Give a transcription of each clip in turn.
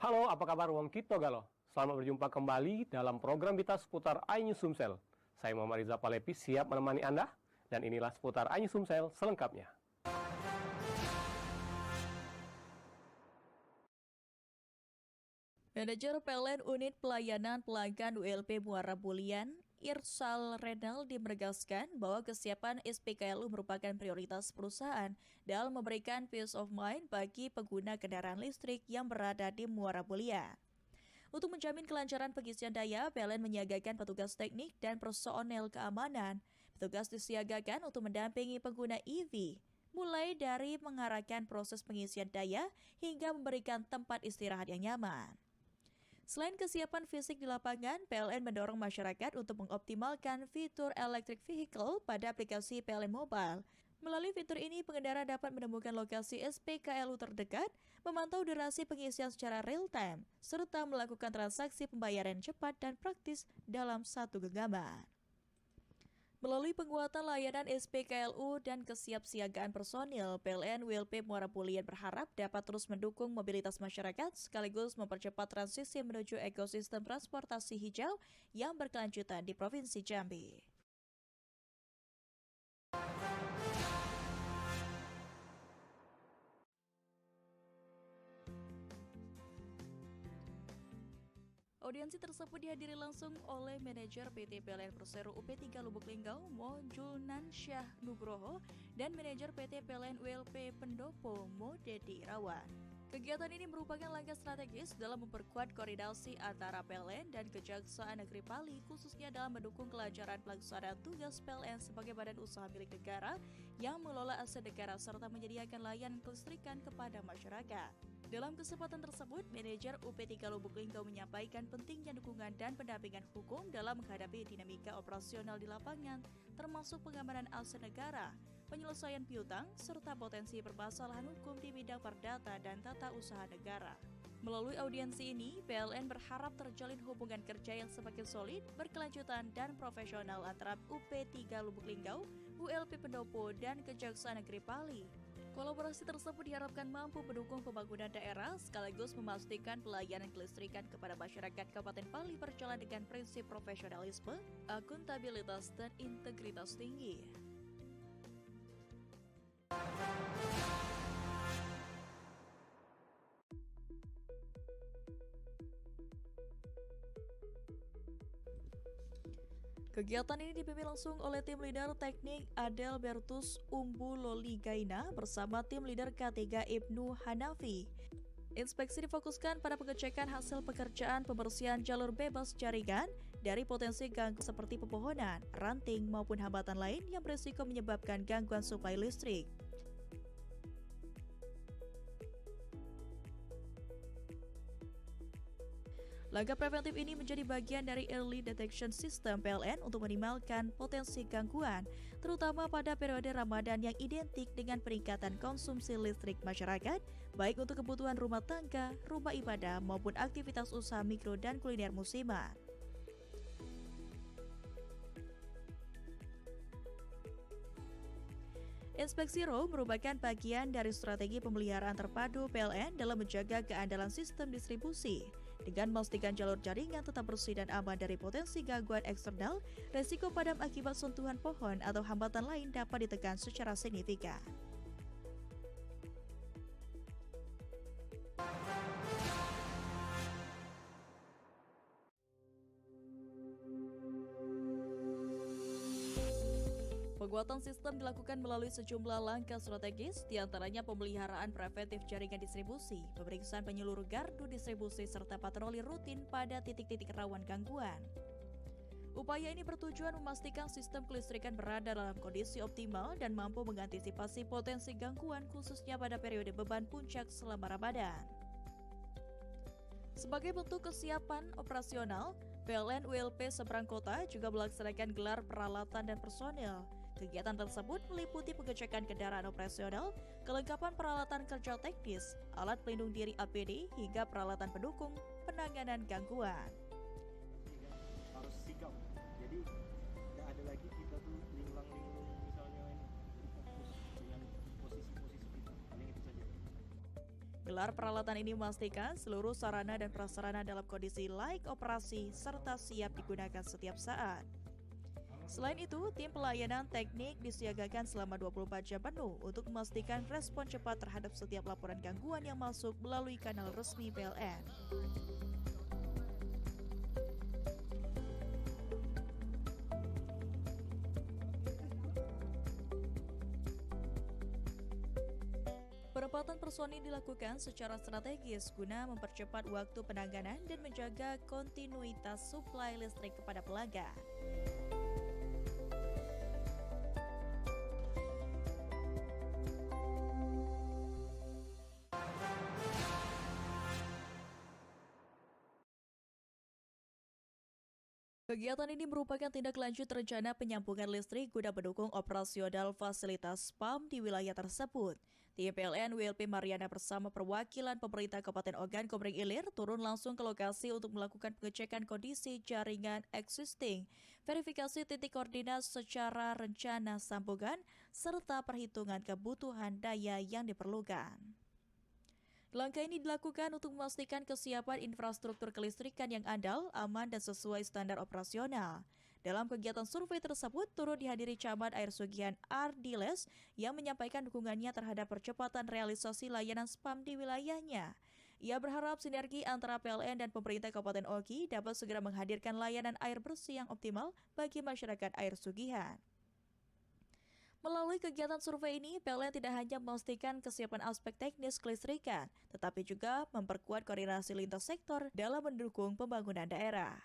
Halo, apa kabar Wong Kito Galo? Selamat berjumpa kembali dalam program kita seputar iNews Sumsel. Saya Muhammad Riza Palepi siap menemani Anda, dan inilah seputar iNews Sumsel selengkapnya. Manajer PLN Unit Pelayanan Pelanggan ULP Muara Bulian, Irsal Renaldi menegaskan bahwa kesiapan SPKLU merupakan prioritas perusahaan dalam memberikan peace of mind bagi pengguna kendaraan listrik yang berada di Muara Bulian. Untuk menjamin kelancaran pengisian daya, PLN menyiagakan petugas teknik dan personel keamanan. Petugas disiagakan untuk mendampingi pengguna EV, mulai dari mengarahkan proses pengisian daya hingga memberikan tempat istirahat yang nyaman. Selain kesiapan fisik di lapangan, PLN mendorong masyarakat untuk mengoptimalkan fitur electric vehicle pada aplikasi PLN Mobile. Melalui fitur ini, pengendara dapat menemukan lokasi SPKLU terdekat, memantau durasi pengisian secara real-time, serta melakukan transaksi pembayaran cepat dan praktis dalam satu genggaman. Melalui penguatan layanan SPKLU dan kesiapsiagaan personil, PLN ULP Muara Bulian berharap dapat terus mendukung mobilitas masyarakat sekaligus mempercepat transisi menuju ekosistem transportasi hijau yang berkelanjutan di Provinsi Jambi. Audiensi tersebut dihadiri langsung oleh manajer PT PLN Persero UP3 Lubuk Linggau, Mo Julnan Syah Nugroho, dan manajer PT PLN ULP Pendopo, Mo Dedi Irawan. Kegiatan ini merupakan langkah strategis dalam memperkuat koordinasi antara PLN dan Kejaksaan Negeri Pali, khususnya dalam mendukung kelancaran pelaksanaan tugas PLN sebagai badan usaha milik negara yang mengelola aset negara serta menyediakan layanan kelistrikan kepada masyarakat. Dalam kesempatan tersebut, manajer UP3 Lubuk Linggau menyampaikan pentingnya dukungan dan pendampingan hukum dalam menghadapi dinamika operasional di lapangan, termasuk pengamanan aset negara, penyelesaian piutang, serta potensi permasalahan hukum di bidang perdata dan tata usaha negara. Melalui audiensi ini, PLN berharap terjalin hubungan kerja yang semakin solid, berkelanjutan, dan profesional antara UP3 Lubuk Linggau, ULP Pendopo, dan Kejaksaan Negeri Pali. Kolaborasi tersebut diharapkan mampu mendukung pembangunan daerah sekaligus memastikan pelayanan kelistrikan kepada masyarakat Kabupaten Pali berjalan dengan prinsip profesionalisme, akuntabilitas, dan integritas tinggi. Kegiatan ini dipimpin langsung oleh tim leader teknik Adelbertus Umbu Loli Gaina bersama tim leader K3 Ibnu Hanafi. Inspeksi difokuskan pada pengecekan hasil pekerjaan pembersihan jalur bebas jaringan dari potensi gangguan seperti pepohonan, ranting, maupun hambatan lain yang berisiko menyebabkan gangguan suplai listrik. Langkah preventif ini menjadi bagian dari Early Detection System PLN untuk meminimalkan potensi gangguan, terutama pada periode Ramadan yang identik dengan peningkatan konsumsi listrik masyarakat, baik untuk kebutuhan rumah tangga, rumah ibadah, maupun aktivitas usaha mikro dan kuliner musiman. Inspeksi RO merupakan bagian dari strategi pemeliharaan terpadu PLN dalam menjaga keandalan sistem distribusi, dengan memastikan jalur jaringan tetap bersih dan aman dari potensi gangguan eksternal. Resiko padam akibat sentuhan pohon atau hambatan lain dapat ditekan secara signifikan. Penguatan sistem dilakukan melalui sejumlah langkah strategis, diantaranya pemeliharaan preventif jaringan distribusi, pemeriksaan penyeluruh gardu distribusi, serta patroli rutin pada titik-titik rawan gangguan. Upaya ini bertujuan memastikan sistem kelistrikan berada dalam kondisi optimal dan mampu mengantisipasi potensi gangguan khususnya pada periode beban puncak selama Ramadan. Sebagai bentuk kesiapan operasional, PLN ULP Seberang Kota juga melaksanakan gelar peralatan dan personel. Kegiatan tersebut meliputi pengecekan kendaraan operasional, kelengkapan peralatan kerja teknis, alat pelindung diri APD, hingga peralatan pendukung penanganan gangguan. Harus sigap, jadi tidak ada lagi kita tuh linglung misalnya ini, jadi fokus dengan posisi-posisi kita, paling itu saja. Gelar peralatan ini memastikan seluruh sarana dan prasarana dalam kondisi layak operasi serta siap digunakan setiap saat. Selain itu, tim pelayanan teknik disiagakan selama 24 jam penuh untuk memastikan respon cepat terhadap setiap laporan gangguan yang masuk melalui kanal resmi PLN. Penempatan personil dilakukan secara strategis guna mempercepat waktu penanganan dan menjaga kontinuitas suplai listrik kepada pelanggan. Kegiatan ini merupakan tindak lanjut rencana penyambungan listrik guna mendukung operasional fasilitas PAM di wilayah tersebut. Tim PLN WLP Mariana bersama perwakilan pemerintah Kabupaten Ogan Komering Ilir turun langsung ke lokasi untuk melakukan pengecekan kondisi jaringan existing, verifikasi titik koordinat secara rencana sambungan, serta perhitungan kebutuhan daya yang diperlukan. Langkah ini dilakukan untuk memastikan kesiapan infrastruktur kelistrikan yang andal, aman, dan sesuai standar operasional. Dalam kegiatan survei tersebut, turut dihadiri Camat Air Sugihan Ardiles yang menyampaikan dukungannya terhadap percepatan realisasi layanan SPAM di wilayahnya. Ia berharap sinergi antara PLN dan pemerintah Kabupaten Ogi dapat segera menghadirkan layanan air bersih yang optimal bagi masyarakat Air Sugihan. Melalui kegiatan survei ini, PLN tidak hanya memastikan kesiapan aspek teknis kelistrikan, tetapi juga memperkuat koordinasi lintas sektor dalam mendukung pembangunan daerah.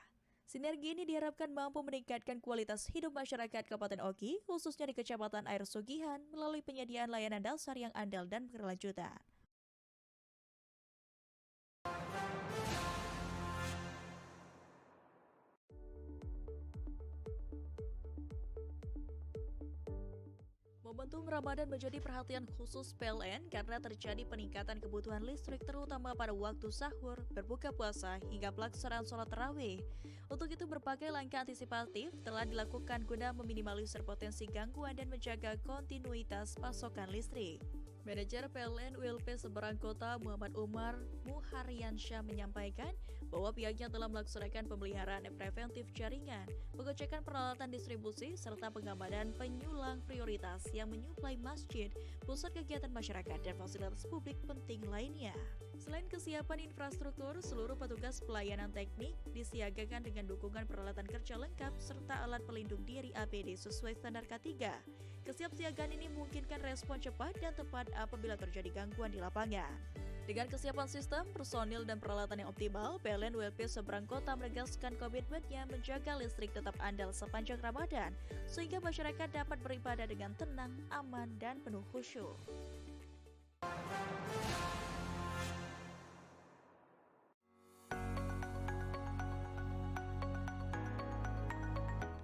Sinergi ini diharapkan mampu meningkatkan kualitas hidup masyarakat Kabupaten Ogi, khususnya di Kecamatan Air Sugihan, melalui penyediaan layanan dasar yang andal dan berkelanjutan. Momentum Ramadan menjadi perhatian khusus PLN karena terjadi peningkatan kebutuhan listrik terutama pada waktu sahur, berbuka puasa, hingga pelaksanaan sholat tarawih. Untuk itu berbagai langkah antisipatif telah dilakukan guna meminimalisir potensi gangguan dan menjaga kontinuitas pasokan listrik. Manajer PLN WLP Seberang Kota Muhammad Umar Muharyansyah menyampaikan bahwa pihaknya telah melaksanakan pemeliharaan preventif jaringan, pengecekan peralatan distribusi, serta pengamanan penyulang prioritas yang menyuplai masjid, pusat kegiatan masyarakat, dan fasilitas publik penting lainnya. Selain kesiapan infrastruktur, seluruh petugas pelayanan teknik disiagakan dengan dukungan peralatan kerja lengkap serta alat pelindung diri APD sesuai standar K3. Kesiapsiagaan ini memungkinkan respon cepat dan tepat apabila terjadi gangguan di lapangan. Dengan kesiapan sistem, personil, dan peralatan yang optimal, PLN WLP Seberang Kota menegaskan komitmennya menjaga listrik tetap andal sepanjang Ramadan, sehingga masyarakat dapat beribadah dengan tenang, aman, dan penuh khusyuk.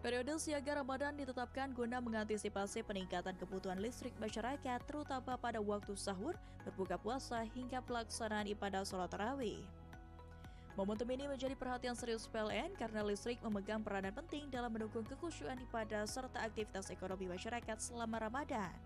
Periode siaga Ramadan ditetapkan guna mengantisipasi peningkatan kebutuhan listrik masyarakat, terutama pada waktu sahur, berbuka puasa, hingga pelaksanaan ibadah sholat tarawih. Momentum ini menjadi perhatian serius PLN karena listrik memegang peranan penting dalam mendukung kekhusyuan ibadah serta aktivitas ekonomi masyarakat selama Ramadan.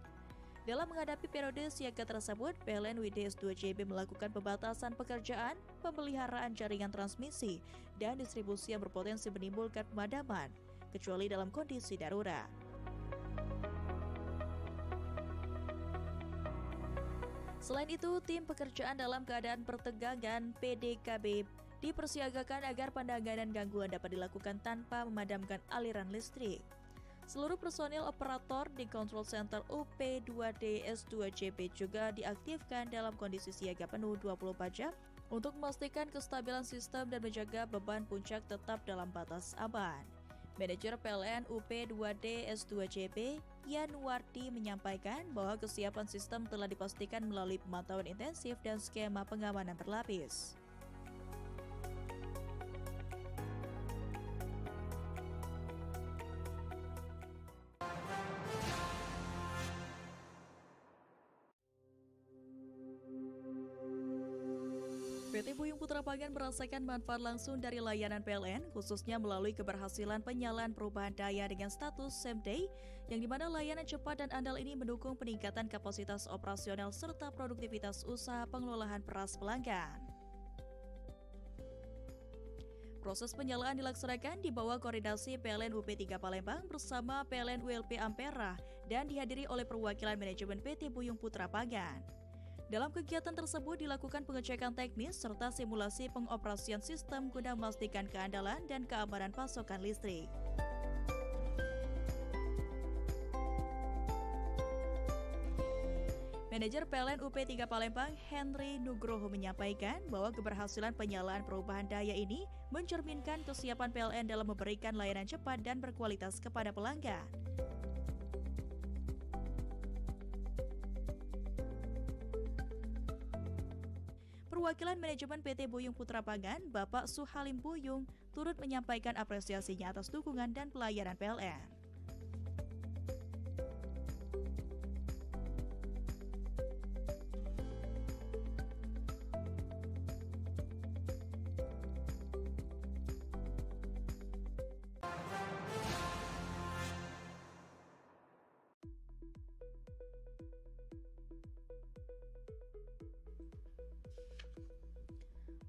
Dalam menghadapi periode siaga tersebut, PLN WDS 2JB melakukan pembatasan pekerjaan, pemeliharaan jaringan transmisi, dan distribusi yang berpotensi menimbulkan pemadaman, kecuali dalam kondisi darurat. Selain itu, tim pekerjaan dalam keadaan pertegangan PDKB dipersiagakan agar penanganan gangguan dapat dilakukan tanpa memadamkan aliran listrik. Seluruh personil operator di Control Center UP2DS2JP juga diaktifkan dalam kondisi siaga penuh 24 jam untuk memastikan kestabilan sistem dan menjaga beban puncak tetap dalam batas aman. Manajer PLN UP2DS2JP, Yanwardi, menyampaikan bahwa kesiapan sistem telah dipastikan melalui pemantauan intensif dan skema pengamanan berlapis. PT Buyung Putra Pangan merasakan manfaat langsung dari layanan PLN, khususnya melalui keberhasilan penyalaan perubahan daya dengan status same day, yang dimana layanan cepat dan andal ini mendukung peningkatan kapasitas operasional serta produktivitas usaha pengelolaan beras pelanggan. Proses penyalaan dilaksanakan di bawah koordinasi PLN UP3 Palembang bersama PLN ULP Ampera dan dihadiri oleh perwakilan manajemen PT Buyung Putra Pangan. Dalam kegiatan tersebut dilakukan pengecekan teknis serta simulasi pengoperasian sistem guna memastikan keandalan dan keamanan pasokan listrik. Manajer PLN UP3 Palembang, Henry Nugroho menyampaikan bahwa keberhasilan penyalaan perubahan daya ini mencerminkan kesiapan PLN dalam memberikan layanan cepat dan berkualitas kepada pelanggan. Perwakilan manajemen PT Buyung Putra Pangan, Bapak Suhalim Buyung, turut menyampaikan apresiasinya atas dukungan dan pelayanan PLN.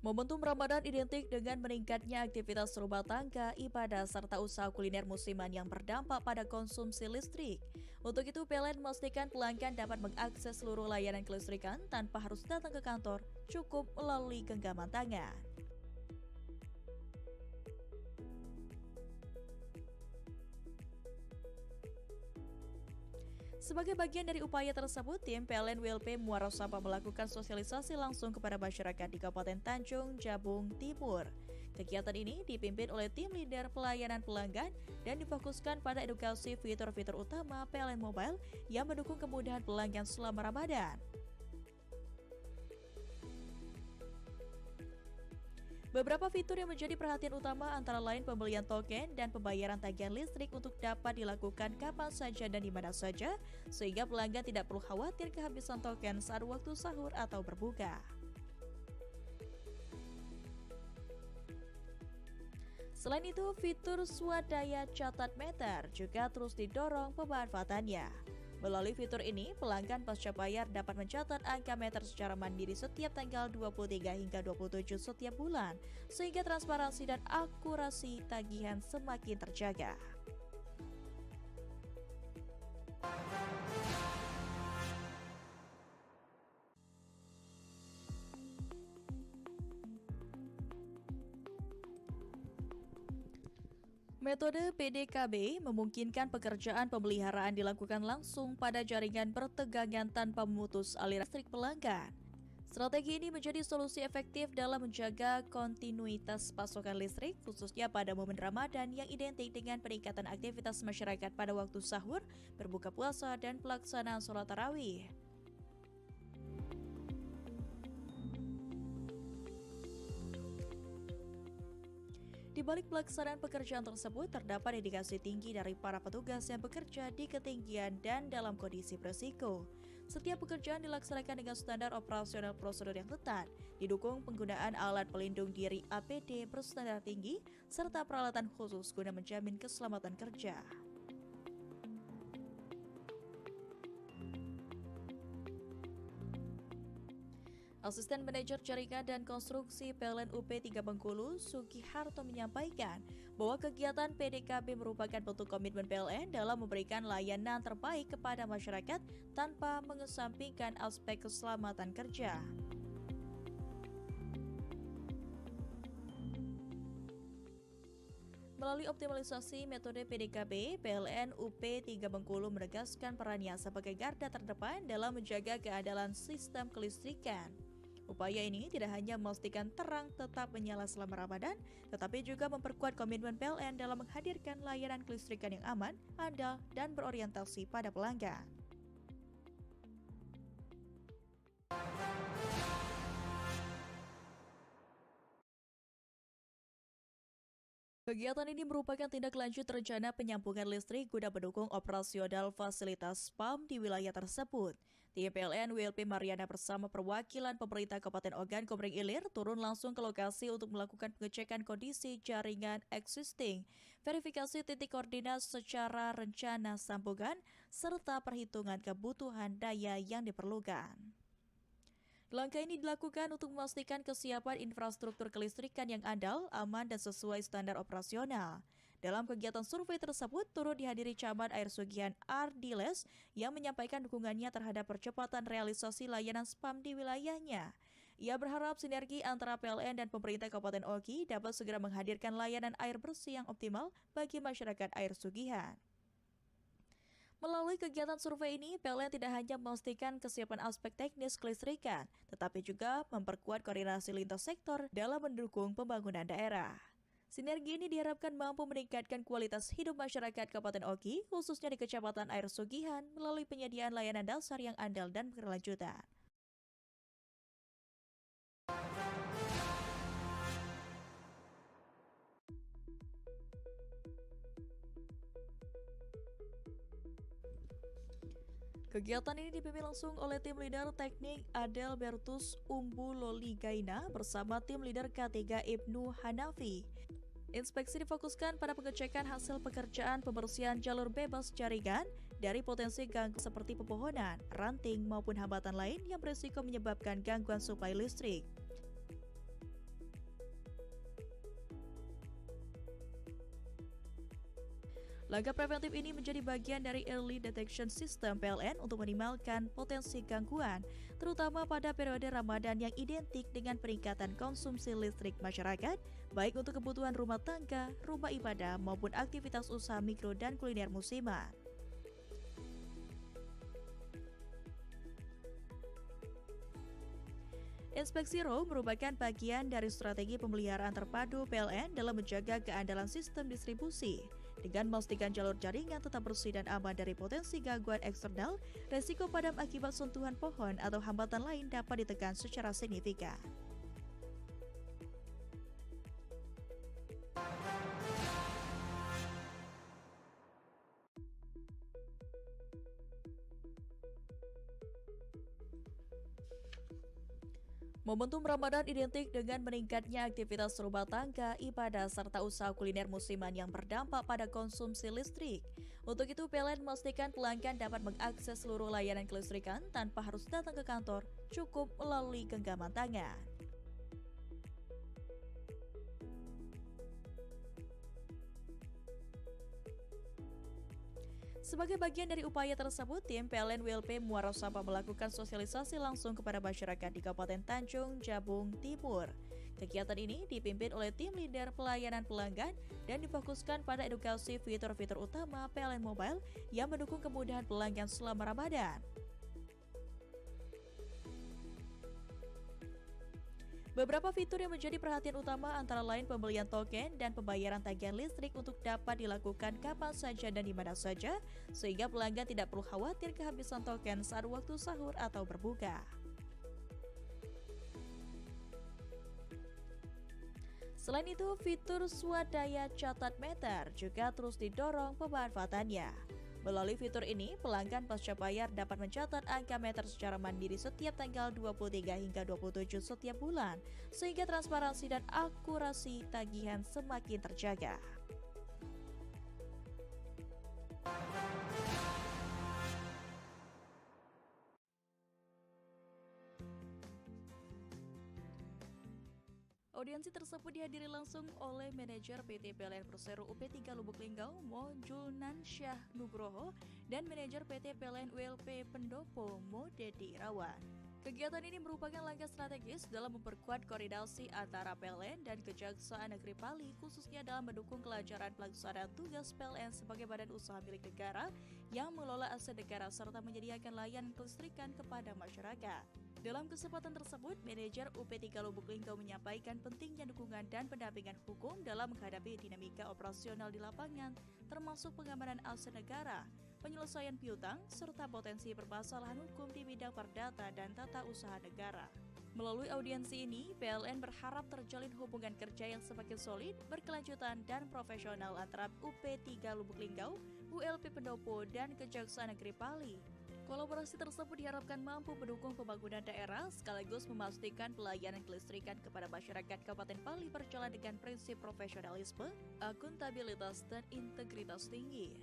Momentum Ramadan identik dengan meningkatnya aktivitas rumah tangga, ibadah, serta usaha kuliner musiman yang berdampak pada konsumsi listrik. Untuk itu, PLN memastikan pelanggan dapat mengakses seluruh layanan kelistrikan tanpa harus datang ke kantor, cukup melalui genggaman tangan. Sebagai bagian dari upaya tersebut, tim PLN WLP Muara Sabah melakukan sosialisasi langsung kepada masyarakat di Kabupaten Tanjung Jabung Timur. Kegiatan ini dipimpin oleh tim leader pelayanan pelanggan dan difokuskan pada edukasi fitur-fitur utama PLN Mobile yang mendukung kemudahan pelanggan selama Ramadan. Beberapa fitur yang menjadi perhatian utama antara lain pembelian token dan pembayaran tagihan listrik untuk dapat dilakukan kapan saja dan di mana saja, sehingga pelanggan tidak perlu khawatir kehabisan token saat waktu sahur atau berbuka. Selain itu, fitur swadaya catat meter juga terus didorong pemanfaatannya. Melalui fitur ini, pelanggan pasca bayar dapat mencatat angka meter secara mandiri setiap tanggal 23 hingga 27 setiap bulan, sehingga transparansi dan akurasi tagihan semakin terjaga. Metode PDKB memungkinkan pekerjaan pemeliharaan dilakukan langsung pada jaringan bertegangan tanpa memutus aliran listrik pelanggan. Strategi ini menjadi solusi efektif dalam menjaga kontinuitas pasokan listrik, khususnya pada momen Ramadan yang identik dengan peningkatan aktivitas masyarakat pada waktu sahur, berbuka puasa, dan pelaksanaan sholat tarawih. Di balik pelaksanaan pekerjaan tersebut, terdapat dedikasi tinggi dari para petugas yang bekerja di ketinggian dan dalam kondisi berisiko. Setiap pekerjaan dilaksanakan dengan standar operasional prosedur yang ketat, didukung penggunaan alat pelindung diri APD berstandar tinggi, serta peralatan khusus guna menjamin keselamatan kerja. Asisten Manajer Jaringan dan Konstruksi PLN UP3 Bengkulu, Sugiharto menyampaikan bahwa kegiatan PDKB merupakan bentuk komitmen PLN dalam memberikan layanan terbaik kepada masyarakat tanpa mengesampingkan aspek keselamatan kerja. Melalui optimalisasi metode PDKB, PLN UP3 Bengkulu menegaskan perannya sebagai garda terdepan dalam menjaga keandalan sistem kelistrikan. Upaya ini tidak hanya memastikan terang tetap menyala selama Ramadan, tetapi juga memperkuat komitmen PLN dalam menghadirkan layanan kelistrikan yang aman, andal, dan berorientasi pada pelanggan. Kegiatan ini merupakan tindak lanjut rencana penyambungan listrik guna mendukung operasional fasilitas PAM di wilayah tersebut. Tim PLN WLP Mariana bersama perwakilan pemerintah Kabupaten Ogan Komering Ilir turun langsung ke lokasi untuk melakukan pengecekan kondisi jaringan existing, verifikasi titik koordinat secara rencana sambungan, serta perhitungan kebutuhan daya yang diperlukan. Langkah ini dilakukan untuk memastikan kesiapan infrastruktur kelistrikan yang andal, aman, dan sesuai standar operasional. Dalam kegiatan survei tersebut, turut dihadiri Camat Air Sugihan Ardiles yang menyampaikan dukungannya terhadap percepatan realisasi layanan spam di wilayahnya. Ia berharap sinergi antara PLN dan pemerintah Kabupaten Ogi dapat segera menghadirkan layanan air bersih yang optimal bagi masyarakat Air Sugihan. Melalui kegiatan survei ini, PLN tidak hanya memastikan kesiapan aspek teknis kelistrikan, tetapi juga memperkuat koordinasi lintas sektor dalam mendukung pembangunan daerah. Sinergi ini diharapkan mampu meningkatkan kualitas hidup masyarakat Kabupaten Ogi, khususnya di Kecamatan Air Sugihan, melalui penyediaan layanan dasar yang andal dan berkelanjutan. Kegiatan ini dipimpin langsung oleh tim leader teknik Adelbertus Umbu Loli Gaina bersama tim leader K3 Ibnu Hanafi. Inspeksi difokuskan pada pengecekan hasil pekerjaan pembersihan jalur bebas jaringan dari potensi gangguan seperti pepohonan, ranting maupun hambatan lain yang berisiko menyebabkan gangguan suplai listrik. Langkah preventif ini menjadi bagian dari Early Detection System PLN untuk meminimalkan potensi gangguan, terutama pada periode Ramadan yang identik dengan peningkatan konsumsi listrik masyarakat, baik untuk kebutuhan rumah tangga, rumah ibadah, maupun aktivitas usaha mikro dan kuliner musiman. Inspeksi RO merupakan bagian dari strategi pemeliharaan terpadu PLN dalam menjaga keandalan sistem distribusi. Dengan memastikan jalur jaringan tetap bersih dan aman dari potensi gangguan eksternal, resiko padam akibat sentuhan pohon atau hambatan lain dapat ditekan secara signifikan. Momentum Ramadan identik dengan meningkatnya aktivitas rumah tangga, ibadah, serta usaha kuliner musiman yang berdampak pada konsumsi listrik. Untuk itu, PLN memastikan pelanggan dapat mengakses seluruh layanan kelistrikan tanpa harus datang ke kantor, cukup melalui genggaman tangan. Sebagai bagian dari upaya tersebut, tim PLN WLP Muara Sabah melakukan sosialisasi langsung kepada masyarakat di Kabupaten Tanjung Jabung Timur. Kegiatan ini dipimpin oleh tim leader pelayanan pelanggan dan difokuskan pada edukasi fitur-fitur utama PLN Mobile yang mendukung kemudahan pelanggan selama Ramadan. Beberapa fitur yang menjadi perhatian utama antara lain pembelian token dan pembayaran tagihan listrik untuk dapat dilakukan kapan saja dan di mana saja, sehingga pelanggan tidak perlu khawatir kehabisan token saat waktu sahur atau berbuka. Selain itu, fitur swadaya catat meter juga terus didorong pemanfaatannya. Melalui fitur ini, pelanggan pasca bayar dapat mencatat angka meter secara mandiri setiap tanggal 23 hingga 27 setiap bulan, sehingga transparansi dan akurasi tagihan semakin terjaga. Audiensi tersebut dihadiri langsung oleh manajer PT PLN Persero UP3 Lubuk Linggau, Mo Julnan Syah Nugroho, dan manajer PT PLN WLP Pendopo, Mo Dedi Rawan. Kegiatan ini merupakan langkah strategis dalam memperkuat koordinasi antara PLN dan Kejaksaan Negeri Pali, khususnya dalam mendukung kelancaran pelaksanaan tugas PLN sebagai badan usaha milik negara yang mengelola aset negara serta menyediakan layanan kelistrikan kepada masyarakat. Dalam kesempatan tersebut, manajer UP3 Lubuk Linggau menyampaikan pentingnya dukungan dan pendampingan hukum dalam menghadapi dinamika operasional di lapangan, termasuk pengamanan aset negara, penyelesaian piutang, serta potensi permasalahan hukum di bidang perdata dan tata usaha negara. Melalui audiensi ini, PLN berharap terjalin hubungan kerja yang semakin solid, berkelanjutan, dan profesional antara UP3 Lubuk Linggau, WLP Pendopo, dan Kejaksaan Negeri Pali. Kolaborasi tersebut diharapkan mampu mendukung pembangunan daerah sekaligus memastikan pelayanan kelistrikan kepada masyarakat Kabupaten Pali berjalan dengan prinsip profesionalisme, akuntabilitas, dan integritas tinggi.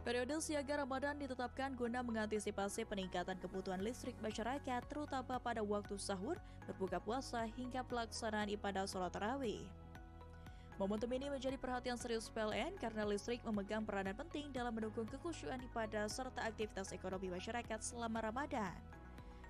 Periode siaga Ramadan ditetapkan guna mengantisipasi peningkatan kebutuhan listrik masyarakat terutama pada waktu sahur, berbuka puasa hingga pelaksanaan ibadah sholat tarawih. Momentum ini menjadi perhatian serius PLN karena listrik memegang peranan penting dalam mendukung kekhusyuan ibadah serta aktivitas ekonomi masyarakat selama Ramadan.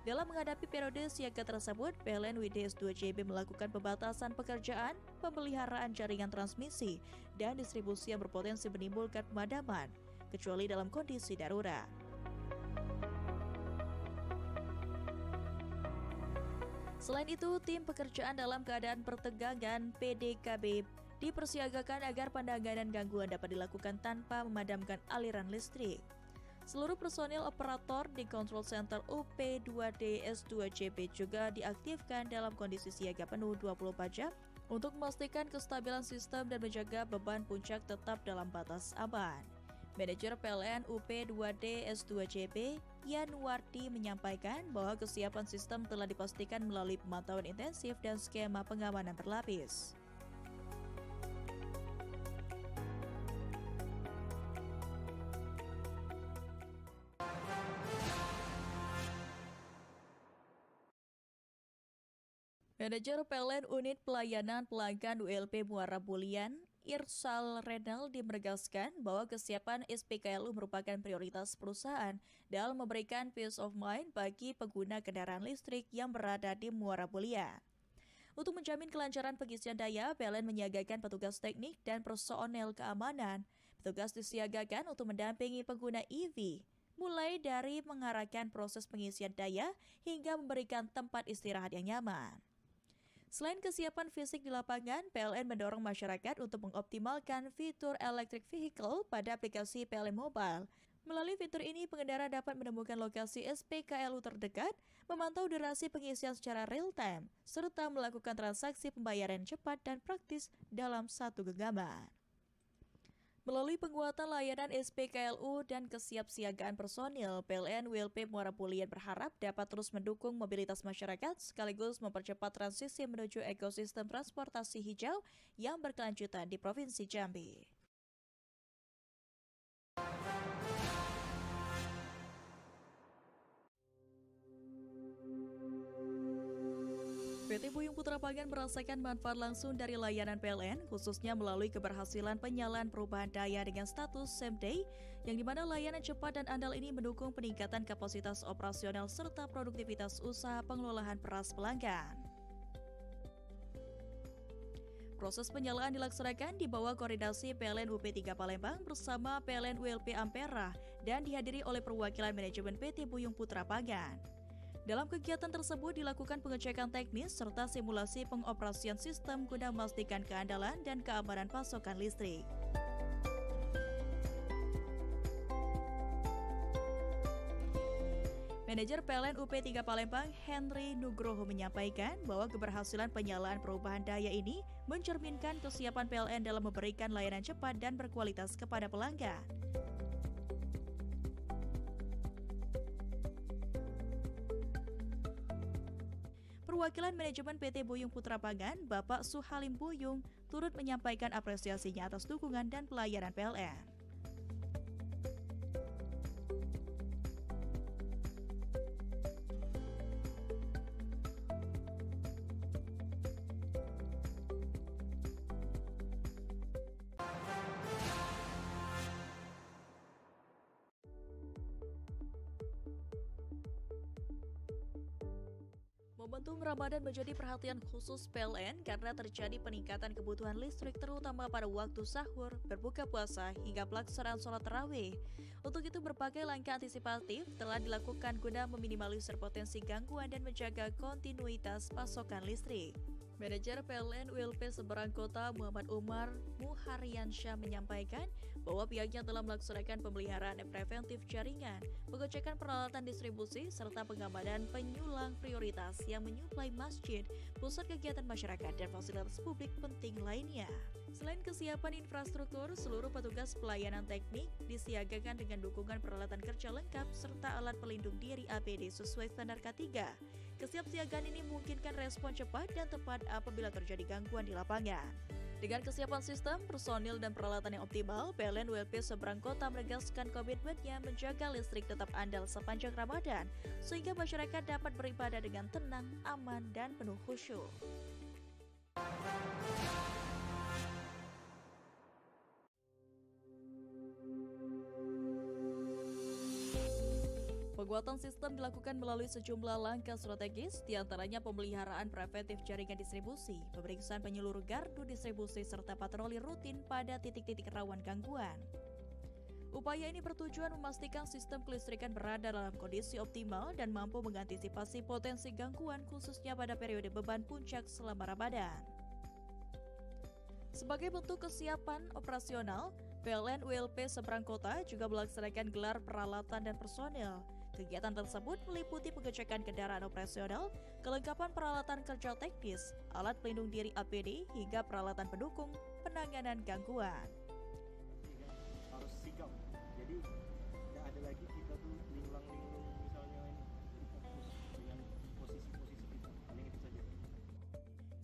Dalam menghadapi periode siaga tersebut, PLN WDS2JB melakukan pembatasan pekerjaan, pemeliharaan jaringan transmisi, dan distribusi yang berpotensi menimbulkan pemadaman, kecuali dalam kondisi darurat. Selain itu, tim pekerjaan dalam keadaan pertegangan PDKB dipersiagakan agar penanganan gangguan dapat dilakukan tanpa memadamkan aliran listrik. Seluruh personil operator di Control Center UP2DS2JB juga diaktifkan dalam kondisi siaga penuh 24 jam untuk memastikan kestabilan sistem dan menjaga beban puncak tetap dalam batas aman. Manajer PLN UP2DS2JB, Yanwardi, menyampaikan bahwa kesiapan sistem telah dipastikan melalui pemantauan intensif dan skema pengamanan berlapis. Manajer PLN Unit Pelayanan Pelanggan ULP Muara Bulian, Irsal Renaldi, menegaskan bahwa kesiapan SPKLU merupakan prioritas perusahaan dalam memberikan peace of mind bagi pengguna kendaraan listrik yang berada di Muara Bulian. Untuk menjamin kelancaran pengisian daya, PLN menyiagakan petugas teknik dan personel keamanan. Petugas disiagakan untuk mendampingi pengguna EV, mulai dari mengarahkan proses pengisian daya hingga memberikan tempat istirahat yang nyaman. Selain kesiapan fisik di lapangan, PLN mendorong masyarakat untuk mengoptimalkan fitur electric vehicle pada aplikasi PLN Mobile. Melalui fitur ini, pengendara dapat menemukan lokasi SPKLU terdekat, memantau durasi pengisian secara real-time, serta melakukan transaksi pembayaran cepat dan praktis dalam satu genggaman. Melalui penguatan layanan SPKLU dan kesiapsiagaan personil, PLN WLP Muara Bulian berharap dapat terus mendukung mobilitas masyarakat sekaligus mempercepat transisi menuju ekosistem transportasi hijau yang berkelanjutan di Provinsi Jambi. PT Buyung Putra Pangan merasakan manfaat langsung dari layanan PLN, khususnya melalui keberhasilan penyalaan perubahan daya dengan status same day, yang dimana layanan cepat dan andal ini mendukung peningkatan kapasitas operasional serta produktivitas usaha pengelolaan beras pelanggan. Proses penyalaan dilaksanakan di bawah koordinasi PLN UP3 Palembang bersama PLN ULP Ampera dan dihadiri oleh perwakilan manajemen PT Buyung Putra Pangan. Dalam kegiatan tersebut dilakukan pengecekan teknis serta simulasi pengoperasian sistem guna memastikan keandalan dan keamanan pasokan listrik. Manajer PLN UP3 Palembang, Henry Nugroho, menyampaikan bahwa keberhasilan penyalaan perubahan daya ini mencerminkan kesiapan PLN dalam memberikan layanan cepat dan berkualitas kepada pelanggan. Perwakilan manajemen PT Buyung Putra Pangan, Bapak Suhalim Buyung, turut menyampaikan apresiasinya atas dukungan dan pelayanan PLN. Momentum Ramadan menjadi perhatian khusus PLN karena terjadi peningkatan kebutuhan listrik terutama pada waktu sahur, berbuka puasa, hingga pelaksanaan sholat tarawih. Untuk itu berbagai langkah antisipatif telah dilakukan guna meminimalisir potensi gangguan dan menjaga kontinuitas pasokan listrik. Manajer PLN ULP Seberang Kota Muhammad Umar Muharyansyah menyampaikan bahwa pihaknya telah melaksanakan pemeliharaan preventif jaringan, pengecekan peralatan distribusi, serta pengamanan penyulang prioritas yang menyuplai masjid, pusat kegiatan masyarakat, dan fasilitas publik penting lainnya. Selain kesiapan infrastruktur, seluruh petugas pelayanan teknik disiagakan dengan dukungan peralatan kerja lengkap serta alat pelindung diri APD sesuai standar K3. Kesiapsiagaan ini memungkinkan respon cepat dan tepat apabila terjadi gangguan di lapangan. Dengan kesiapan sistem, personil, dan peralatan yang optimal, PLN ULP Seberang Kota menegaskan komitmennya menjaga listrik tetap andal sepanjang Ramadan, sehingga masyarakat dapat beribadah dengan tenang, aman, dan penuh khusyuk. Penguatan sistem dilakukan melalui sejumlah langkah strategis, diantaranya pemeliharaan preventif jaringan distribusi, pemeriksaan penyeluruh gardu distribusi, serta patroli rutin pada titik-titik rawan gangguan. Upaya ini bertujuan memastikan sistem kelistrikan berada dalam kondisi optimal dan mampu mengantisipasi potensi gangguan khususnya pada periode beban puncak selama Ramadan. Sebagai bentuk kesiapan operasional, PLN ULP Seberang Kota juga melaksanakan gelar peralatan dan personil. Kegiatan tersebut meliputi pengecekan kendaraan operasional, kelengkapan peralatan kerja teknis, alat pelindung diri APD, hingga peralatan pendukung penanganan gangguan. Harus sigap. Jadi tidak ada lagi kita tuh linglung misalnya, jadi fokus dengan posisi-posisi kita. Paling itu saja.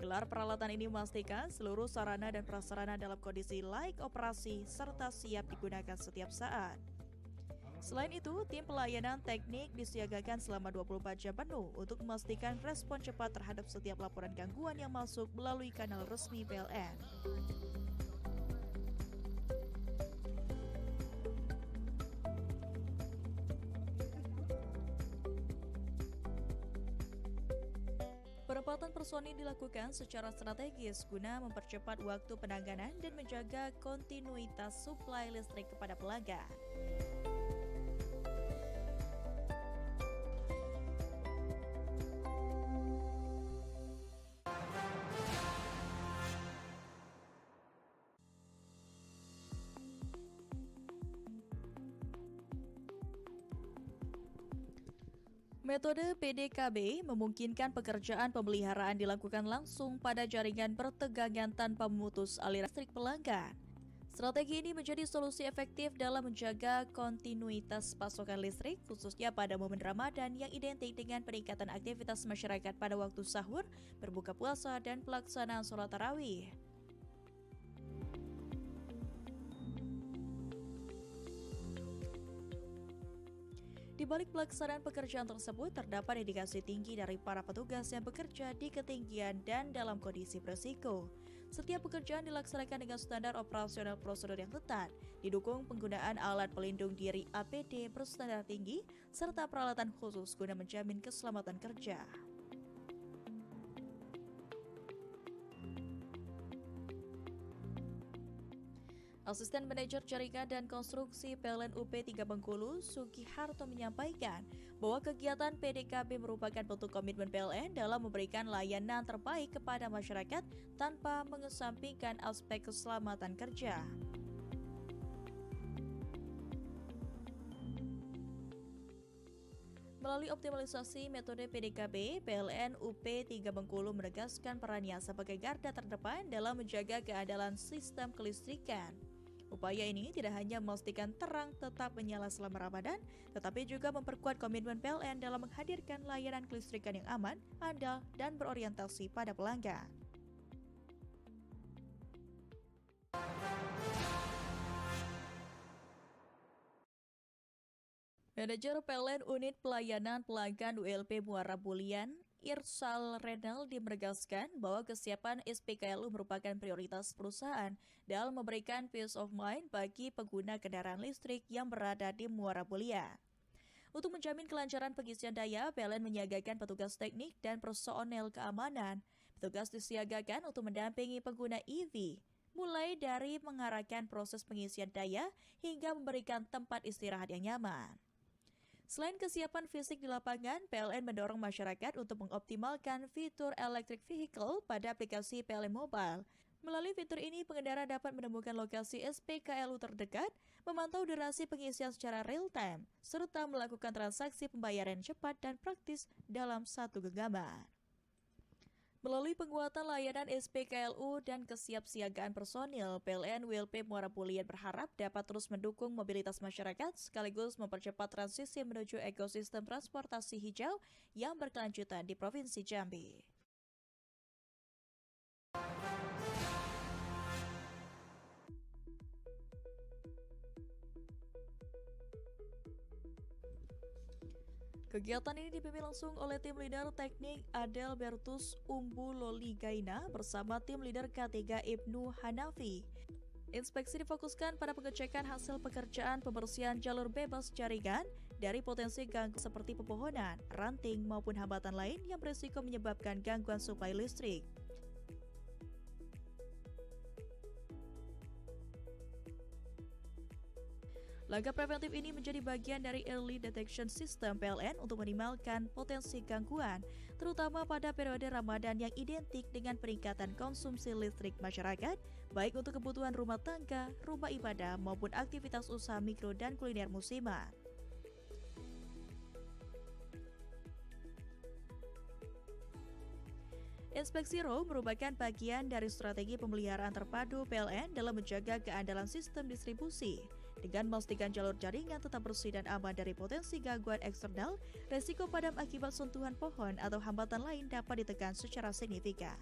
Gelar peralatan ini memastikan seluruh sarana dan prasarana dalam kondisi layak operasi serta siap digunakan setiap saat. Selain itu, tim pelayanan teknik disiagakan selama 24 jam penuh untuk memastikan respon cepat terhadap setiap laporan gangguan yang masuk melalui kanal resmi PLN. Penempatan personil dilakukan secara strategis guna mempercepat waktu penanganan dan menjaga kontinuitas suplai listrik kepada pelanggan. Metode PDKB memungkinkan pekerjaan pemeliharaan dilakukan langsung pada jaringan bertegangan tanpa memutus aliran listrik pelanggan. Strategi ini menjadi solusi efektif dalam menjaga kontinuitas pasokan listrik, khususnya pada momen Ramadan yang identik dengan peningkatan aktivitas masyarakat pada waktu sahur, berbuka puasa, dan pelaksanaan sholat tarawih. Di balik pelaksanaan pekerjaan tersebut, terdapat dedikasi tinggi dari para petugas yang bekerja di ketinggian dan dalam kondisi berisiko. Setiap pekerjaan dilaksanakan dengan standar operasional prosedur yang ketat, didukung penggunaan alat pelindung diri APD berstandar tinggi, serta peralatan khusus guna menjamin keselamatan kerja. Asisten Manajer Jaringan dan Konstruksi PLN UP3 Bengkulu, Sugiharto, menyampaikan bahwa kegiatan PDKB merupakan bentuk komitmen PLN dalam memberikan layanan terbaik kepada masyarakat tanpa mengesampingkan aspek keselamatan kerja. Melalui optimalisasi metode PDKB, PLN UP3 Bengkulu menegaskan perannya sebagai garda terdepan dalam menjaga keandalan sistem kelistrikan. Upaya ini tidak hanya memastikan terang tetap menyala selama Ramadan, tetapi juga memperkuat komitmen PLN dalam menghadirkan layanan kelistrikan yang aman, andal, dan berorientasi pada pelanggan. Manajer PLN Unit Pelayanan Pelanggan ULP Muara Bulian, Irsal Renaldi, menegaskan bahwa kesiapan SPKLU merupakan prioritas perusahaan dalam memberikan peace of mind bagi pengguna kendaraan listrik yang berada di Muara Bulian. Untuk menjamin kelancaran pengisian daya, PLN menyiagakan petugas teknik dan personel keamanan. Petugas disiagakan untuk mendampingi pengguna EV, mulai dari mengarahkan proses pengisian daya hingga memberikan tempat istirahat yang nyaman. Selain kesiapan fisik di lapangan, PLN mendorong masyarakat untuk mengoptimalkan fitur electric vehicle pada aplikasi PLN Mobile. Melalui fitur ini, pengendara dapat menemukan lokasi SPKLU terdekat, memantau durasi pengisian secara real-time, serta melakukan transaksi pembayaran cepat dan praktis dalam satu genggaman. Melalui penguatan layanan SPKLU dan kesiapsiagaan personil, PLN WLP Muara Pulian berharap dapat terus mendukung mobilitas masyarakat sekaligus mempercepat transisi menuju ekosistem transportasi hijau yang berkelanjutan di Provinsi Jambi. Kegiatan ini dipimpin langsung oleh tim leader teknik Adelbertus Umbu Loli Gaina bersama tim leader K3 Ibnu Hanafi. Inspeksi difokuskan pada pengecekan hasil pekerjaan pembersihan jalur bebas jaringan dari potensi gangguan seperti pepohonan, ranting maupun hambatan lain yang berisiko menyebabkan gangguan suplai listrik. Langkah preventif ini menjadi bagian dari Early Detection System PLN untuk minimalkan potensi gangguan, terutama pada periode Ramadan yang identik dengan peningkatan konsumsi listrik masyarakat, baik untuk kebutuhan rumah tangga, rumah ibadah, maupun aktivitas usaha mikro dan kuliner musiman. Inspeksi RO merupakan bagian dari strategi pemeliharaan terpadu PLN dalam menjaga keandalan sistem distribusi, dengan memastikan jalur jaringan tetap bersih dan aman dari potensi gangguan eksternal, resiko padam akibat sentuhan pohon atau hambatan lain dapat ditekan secara signifikan.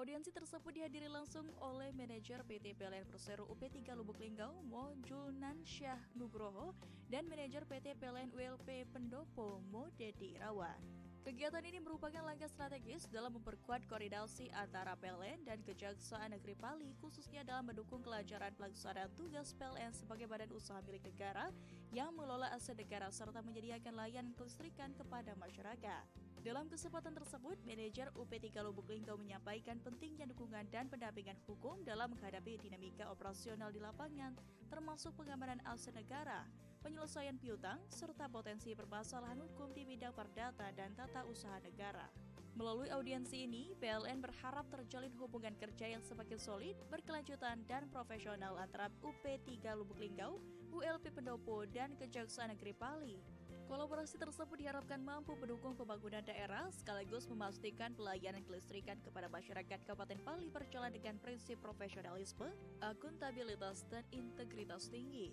Audiensi tersebut dihadiri langsung oleh manajer PT PLN Persero UP3 Lubuk Linggau, Mo Julnan Syah Nugroho, dan manajer PT PLN WLP Pendopo, Mo Dedi Irawan. Kegiatan ini merupakan langkah strategis dalam memperkuat koordinasi antara PLN dan Kejaksaan Negeri Pali, khususnya dalam mendukung kelancaran pelaksanaan tugas PLN sebagai badan usaha milik negara yang mengelola aset negara serta menyediakan layanan kelistrikan kepada masyarakat. Dalam kesempatan tersebut, manajer UP3 Lubuk Linggau menyampaikan pentingnya dukungan dan pendampingan hukum dalam menghadapi dinamika operasional di lapangan, termasuk pengamanan aset negara, penyelesaian piutang, serta potensi permasalahan hukum di bidang perdata dan tata usaha negara. Melalui audiensi ini, PLN berharap terjalin hubungan kerja yang semakin solid, berkelanjutan, dan profesional antara UP3 Lubuk Linggau, WLP Pendopo, dan Kejaksaan Negeri Pali. Kolaborasi tersebut diharapkan mampu mendukung pembangunan daerah sekaligus memastikan pelayanan kelistrikan kepada masyarakat Kabupaten Pali berjalan dengan prinsip profesionalisme, akuntabilitas, dan integritas tinggi.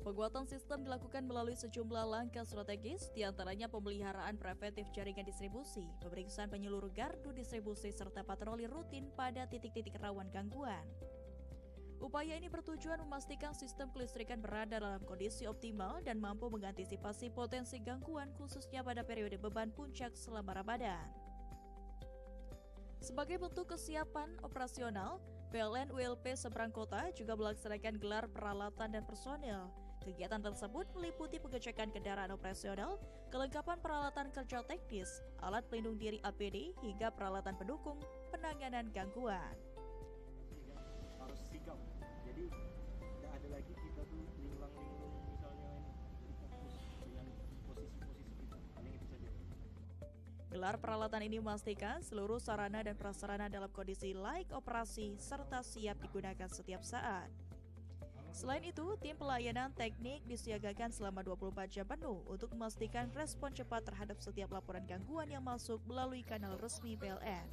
Penguatan sistem dilakukan melalui sejumlah langkah strategis, diantaranya pemeliharaan preventif jaringan distribusi, pemeriksaan penyeluruh gardu distribusi, serta patroli rutin pada titik-titik rawan gangguan. Upaya ini bertujuan memastikan sistem kelistrikan berada dalam kondisi optimal dan mampu mengantisipasi potensi gangguan khususnya pada periode beban puncak selama Ramadan. Sebagai bentuk kesiapan operasional, PLN WLP Seberang Kota juga melaksanakan gelar peralatan dan personil. Kegiatan tersebut meliputi pengecekan kendaraan operasional, kelengkapan peralatan kerja teknis, alat pelindung diri APD, hingga peralatan pendukung penanganan gangguan. Harus sigap. Jadi tidak ada lagi kita tuh linglang-linglung misalnya jadi fokus dengan posisi-posisi kita. Paling itu saja. Gelar peralatan ini memastikan seluruh sarana dan prasarana dalam kondisi layak operasi serta siap digunakan setiap saat. Selain itu, tim pelayanan teknik disiagakan selama 24 jam penuh untuk memastikan respon cepat terhadap setiap laporan gangguan yang masuk melalui kanal resmi PLN.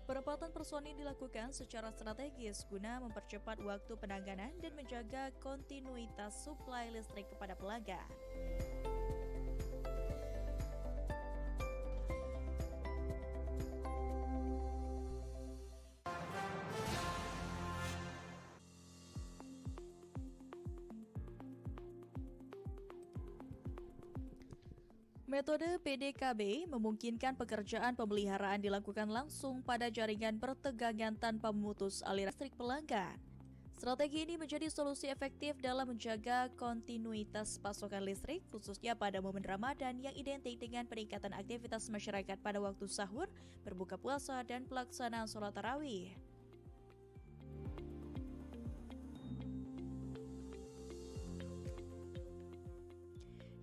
Penempatan personil dilakukan secara strategis guna mempercepat waktu penanganan dan menjaga kontinuitas suplai listrik kepada pelanggan. Metode PDKB memungkinkan pekerjaan pemeliharaan dilakukan langsung pada jaringan bertegangan tanpa memutus aliran listrik pelanggan. Strategi ini menjadi solusi efektif dalam menjaga kontinuitas pasokan listrik, khususnya pada momen Ramadan yang identik dengan peningkatan aktivitas masyarakat pada waktu sahur, berbuka puasa, dan pelaksanaan sholat tarawih.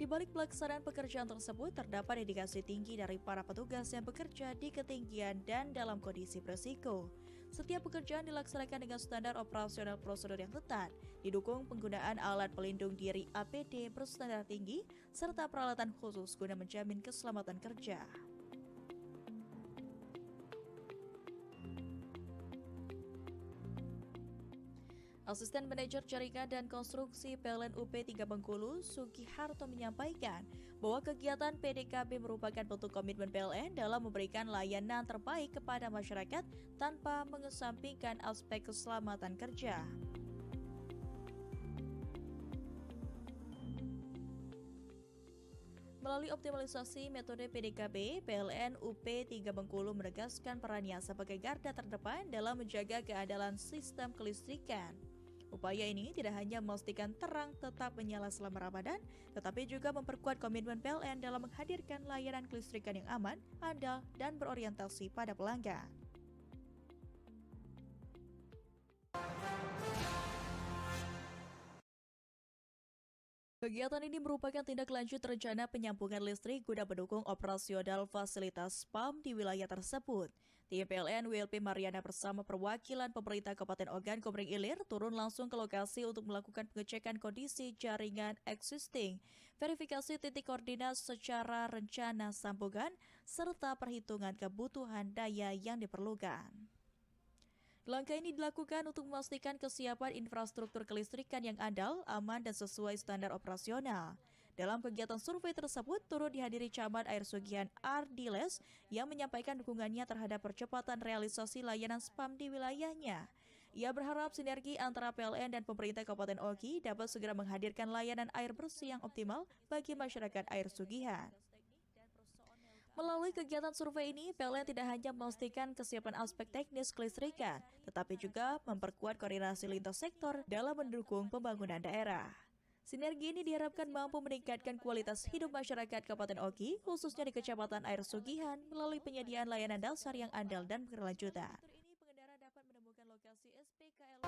Di balik pelaksanaan pekerjaan tersebut, terdapat dedikasi tinggi dari para petugas yang bekerja di ketinggian dan dalam kondisi berisiko. Setiap pekerjaan dilaksanakan dengan standar operasional prosedur yang ketat, didukung penggunaan alat pelindung diri APD berstandar tinggi, serta peralatan khusus guna menjamin keselamatan kerja. Asisten Manajer Jaringan dan Konstruksi PLN UP3 Bengkulu, Sugiharto menyampaikan bahwa kegiatan PDKB merupakan bentuk komitmen PLN dalam memberikan layanan terbaik kepada masyarakat tanpa mengesampingkan aspek keselamatan kerja. Melalui optimalisasi metode PDKB, PLN UP3 Bengkulu menegaskan perannya sebagai garda terdepan dalam menjaga keandalan sistem kelistrikan. Upaya ini tidak hanya memastikan terang tetap menyala selama Ramadan, tetapi juga memperkuat komitmen PLN dalam menghadirkan layanan kelistrikan yang aman, andal, dan berorientasi pada pelanggan. Kegiatan ini merupakan tindak lanjut rencana penyambungan listrik guna mendukung operasional fasilitas PAM di wilayah tersebut. Tim PLN WLP Mariana bersama perwakilan pemerintah Kabupaten Ogan Komering Ilir turun langsung ke lokasi untuk melakukan pengecekan kondisi jaringan existing, verifikasi titik koordinat secara rencana sambungan, serta perhitungan kebutuhan daya yang diperlukan. Langkah ini dilakukan untuk memastikan kesiapan infrastruktur kelistrikan yang andal, aman, dan sesuai standar operasional. Dalam kegiatan survei tersebut, turut dihadiri Camat Air Sugihan Ardiles yang menyampaikan dukungannya terhadap percepatan realisasi layanan SPAM di wilayahnya. Ia berharap sinergi antara PLN dan pemerintah Kabupaten Ogi dapat segera menghadirkan layanan air bersih yang optimal bagi masyarakat Air Sugihan. Melalui kegiatan survei ini, PLN tidak hanya memastikan kesiapan aspek teknis kelistrikan, tetapi juga memperkuat koordinasi lintas sektor dalam mendukung pembangunan daerah. Sinergi ini diharapkan mampu meningkatkan kualitas hidup masyarakat Kabupaten Ogi, khususnya di Kecamatan Air Sugihan, melalui penyediaan layanan dasar yang andal dan berkelanjutan. Ini pengendara dapat menemukan lokasi SPKL,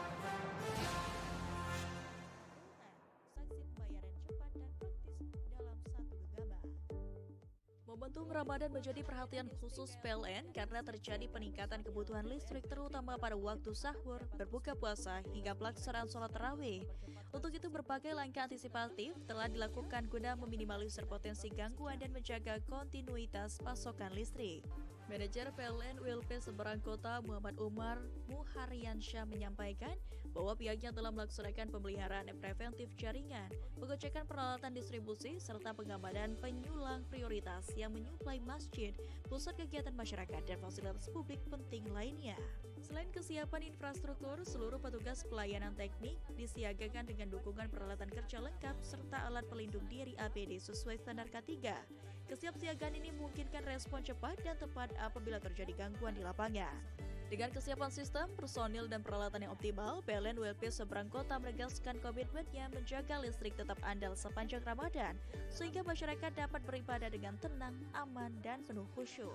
saksi pembayaran cepat dan praktis dalam satu genggaman. Momentum Ramadan menjadi perhatian khusus PLN karena terjadi peningkatan kebutuhan listrik terutama pada waktu sahur, berbuka puasa, hingga pelaksanaan sholat tarawih. Untuk itu berbagai langkah antisipatif telah dilakukan guna meminimalisir potensi gangguan dan menjaga kontinuitas pasokan listrik. Manajer PLN WLP Seberang Kota Muhammad Umar Muharyansyah menyampaikan bahwa pihaknya telah melaksanakan pemeliharaan preventif jaringan, pengecekan peralatan distribusi, serta pengamanan penyulang prioritas yang menyuplai masjid, pusat kegiatan masyarakat, dan fasilitas publik penting lainnya. Selain kesiapan infrastruktur, seluruh petugas pelayanan teknik disiagakan dengan dukungan peralatan kerja lengkap serta alat pelindung diri APD sesuai standar K3. Kesiapsiagaan ini memungkinkan respon cepat dan tepat apabila terjadi gangguan di lapangan. Dengan kesiapan sistem, personil, dan peralatan yang optimal, PLN WLP Seberang Kota menegaskan komitmennya menjaga listrik tetap andal sepanjang Ramadan, sehingga masyarakat dapat beribadah dengan tenang, aman, dan penuh khusyuk.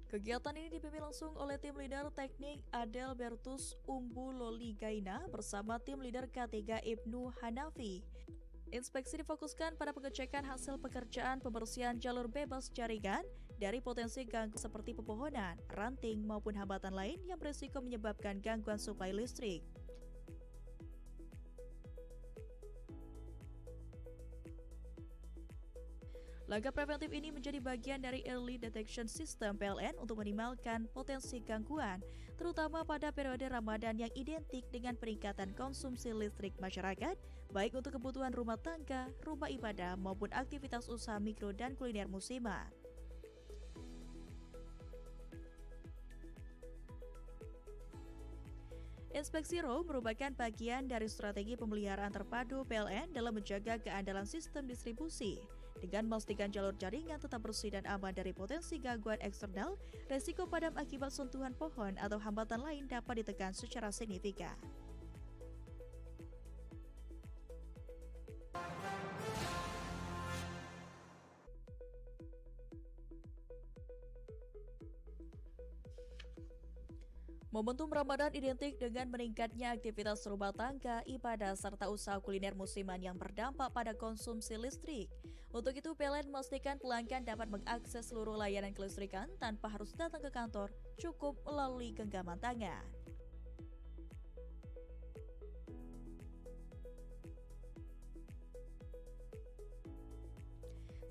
Kegiatan ini dipimpin langsung oleh tim leader teknik Adelbertus Umbu Loli Gaina bersama tim leader K3 Ibnu Hanafi. Inspeksi difokuskan pada pengecekan hasil pekerjaan pembersihan jalur bebas jaringan dari potensi gangguan seperti pepohonan, ranting, maupun hambatan lain yang berisiko menyebabkan gangguan suplai listrik. Langkah preventif ini menjadi bagian dari Early Detection System PLN untuk meminimalkan potensi gangguan, terutama pada periode Ramadan yang identik dengan peningkatan konsumsi listrik masyarakat, baik untuk kebutuhan rumah tangga, rumah ibadah, maupun aktivitas usaha mikro dan kuliner musiman. Inspeksi RO merupakan bagian dari strategi pemeliharaan terpadu PLN dalam menjaga keandalan sistem distribusi. Dengan memastikan jalur jaringan tetap bersih dan aman dari potensi gangguan eksternal, resiko padam akibat sentuhan pohon atau hambatan lain dapat ditekan secara signifikan. Momentum Ramadan identik dengan meningkatnya aktivitas rumah tangga, ibadah, serta usaha kuliner musiman yang berdampak pada konsumsi listrik. Untuk itu, PLN memastikan pelanggan dapat mengakses seluruh layanan kelistrikan tanpa harus datang ke kantor, cukup melalui genggaman tangan.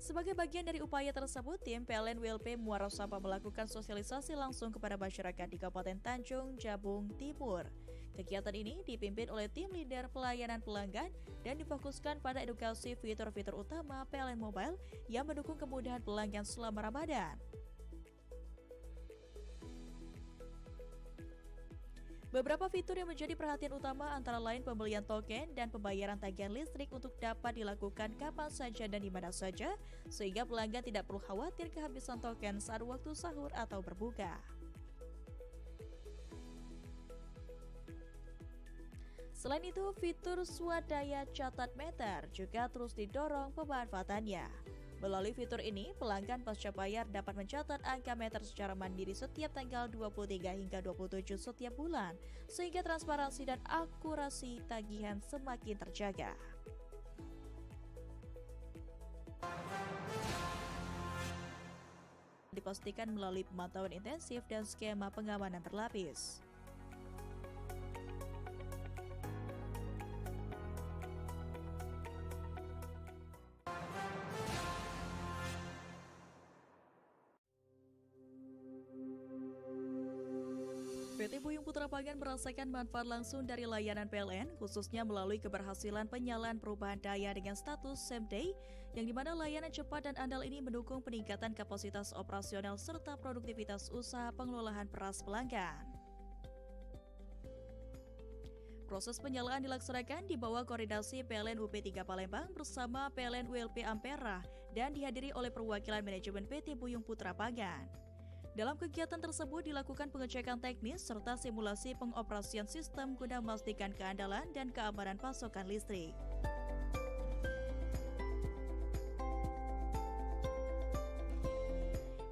Sebagai bagian dari upaya tersebut, tim PLN WLP Muara Sabah melakukan sosialisasi langsung kepada masyarakat di Kabupaten Tanjung Jabung Timur. Kegiatan ini dipimpin oleh tim leader pelayanan pelanggan dan difokuskan pada edukasi fitur-fitur utama PLN Mobile yang mendukung kemudahan pelanggan selama Ramadan. Beberapa fitur yang menjadi perhatian utama antara lain pembelian token dan pembayaran tagihan listrik untuk dapat dilakukan kapan saja dan di mana saja, sehingga pelanggan tidak perlu khawatir kehabisan token saat waktu sahur atau berbuka. Selain itu, fitur swadaya catat meter juga terus didorong pemanfaatannya. Melalui fitur ini, pelanggan pasca bayar dapat mencatat angka meter secara mandiri setiap tanggal 23 hingga 27 setiap bulan, sehingga transparansi dan akurasi tagihan semakin terjaga. Dipastikan melalui pemantauan intensif dan skema pengamanan berlapis. PT Buyung Putra Pangan merasakan manfaat langsung dari layanan PLN, khususnya melalui keberhasilan penyalaan perubahan daya dengan status same day, yang dimana layanan cepat dan andal ini mendukung peningkatan kapasitas operasional serta produktivitas usaha pengelolaan beras pelanggan. Proses penyalaan dilaksanakan di bawah koordinasi PLN UP3 Palembang bersama PLN ULP Ampera dan dihadiri oleh perwakilan manajemen PT Buyung Putra Pangan. Dalam kegiatan tersebut dilakukan pengecekan teknis serta simulasi pengoperasian sistem guna memastikan keandalan dan keamanan pasokan listrik.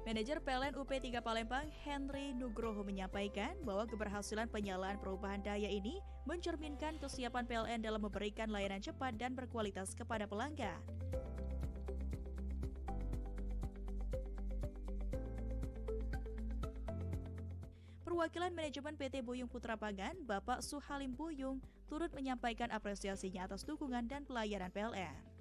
Manajer PLN UP3 Palembang Henry Nugroho menyampaikan bahwa keberhasilan penyalaan perubahan daya ini mencerminkan kesiapan PLN dalam memberikan layanan cepat dan berkualitas kepada pelanggan. Perwakilan manajemen PT Buyung Putra Pangan, Bapak Suhalim Buyung, turut menyampaikan apresiasinya atas dukungan dan pelayanan PLN.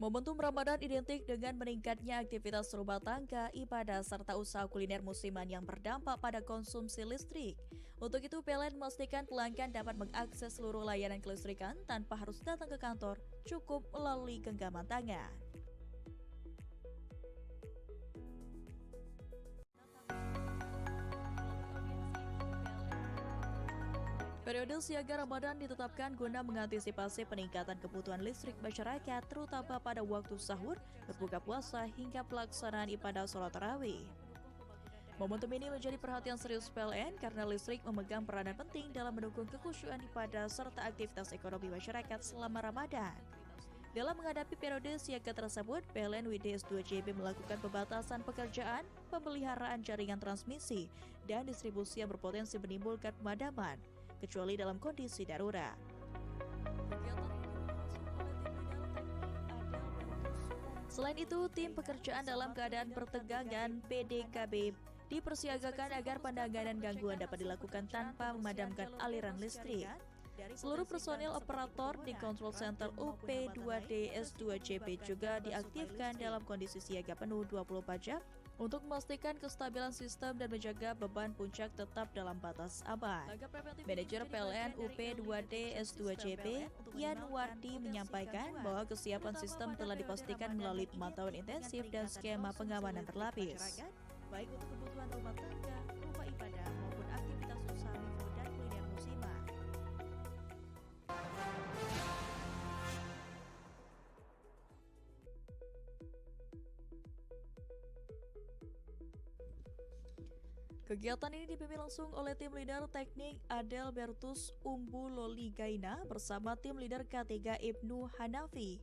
Momentum Ramadan identik dengan meningkatnya aktivitas rumah tangga, ibadah, serta usaha kuliner musiman yang berdampak pada konsumsi listrik. Untuk itu, PLN memastikan pelanggan dapat mengakses seluruh layanan kelistrikan tanpa harus datang ke kantor, cukup melalui genggaman tangan. Periode siaga Ramadan ditetapkan guna mengantisipasi peningkatan kebutuhan listrik masyarakat, terutama pada waktu sahur, berbuka puasa, hingga pelaksanaan ibadah sholat tarawih. Momentum ini menjadi perhatian serius PLN karena listrik memegang peranan penting dalam mendukung kekhusyuan ibadah serta aktivitas ekonomi masyarakat selama Ramadan. Dalam menghadapi periode siaga tersebut, PLN WDS 2JB melakukan pembatasan pekerjaan, pemeliharaan jaringan transmisi, dan distribusi yang berpotensi menimbulkan pemadaman, kecuali dalam kondisi darurat. Selain itu, tim pekerjaan dalam keadaan pertegangan PDKB dipersiagakan agar penanganan gangguan dapat dilakukan tanpa memadamkan aliran listrik. Seluruh personil operator di Control Center UP2D S2JP juga diaktifkan dalam kondisi siaga penuh 24 jam untuk memastikan kestabilan sistem dan menjaga beban puncak tetap dalam batas aman. Manajer PLN UP2D S2JP, Yanuardi, menyampaikan bahwa kesiapan sistem telah dipastikan melalui pemantauan intensif dan skema pengamanan berlapis. Baik untuk kebutuhan rumah tangga, rumah ibadah, maupun aktivitas usaha mikro dan kuliner musiman. Kegiatan ini dipimpin langsung oleh tim leader teknik Adelbertus Umbu Loli Gaina bersama tim leader K3 Ibnu Hanafi.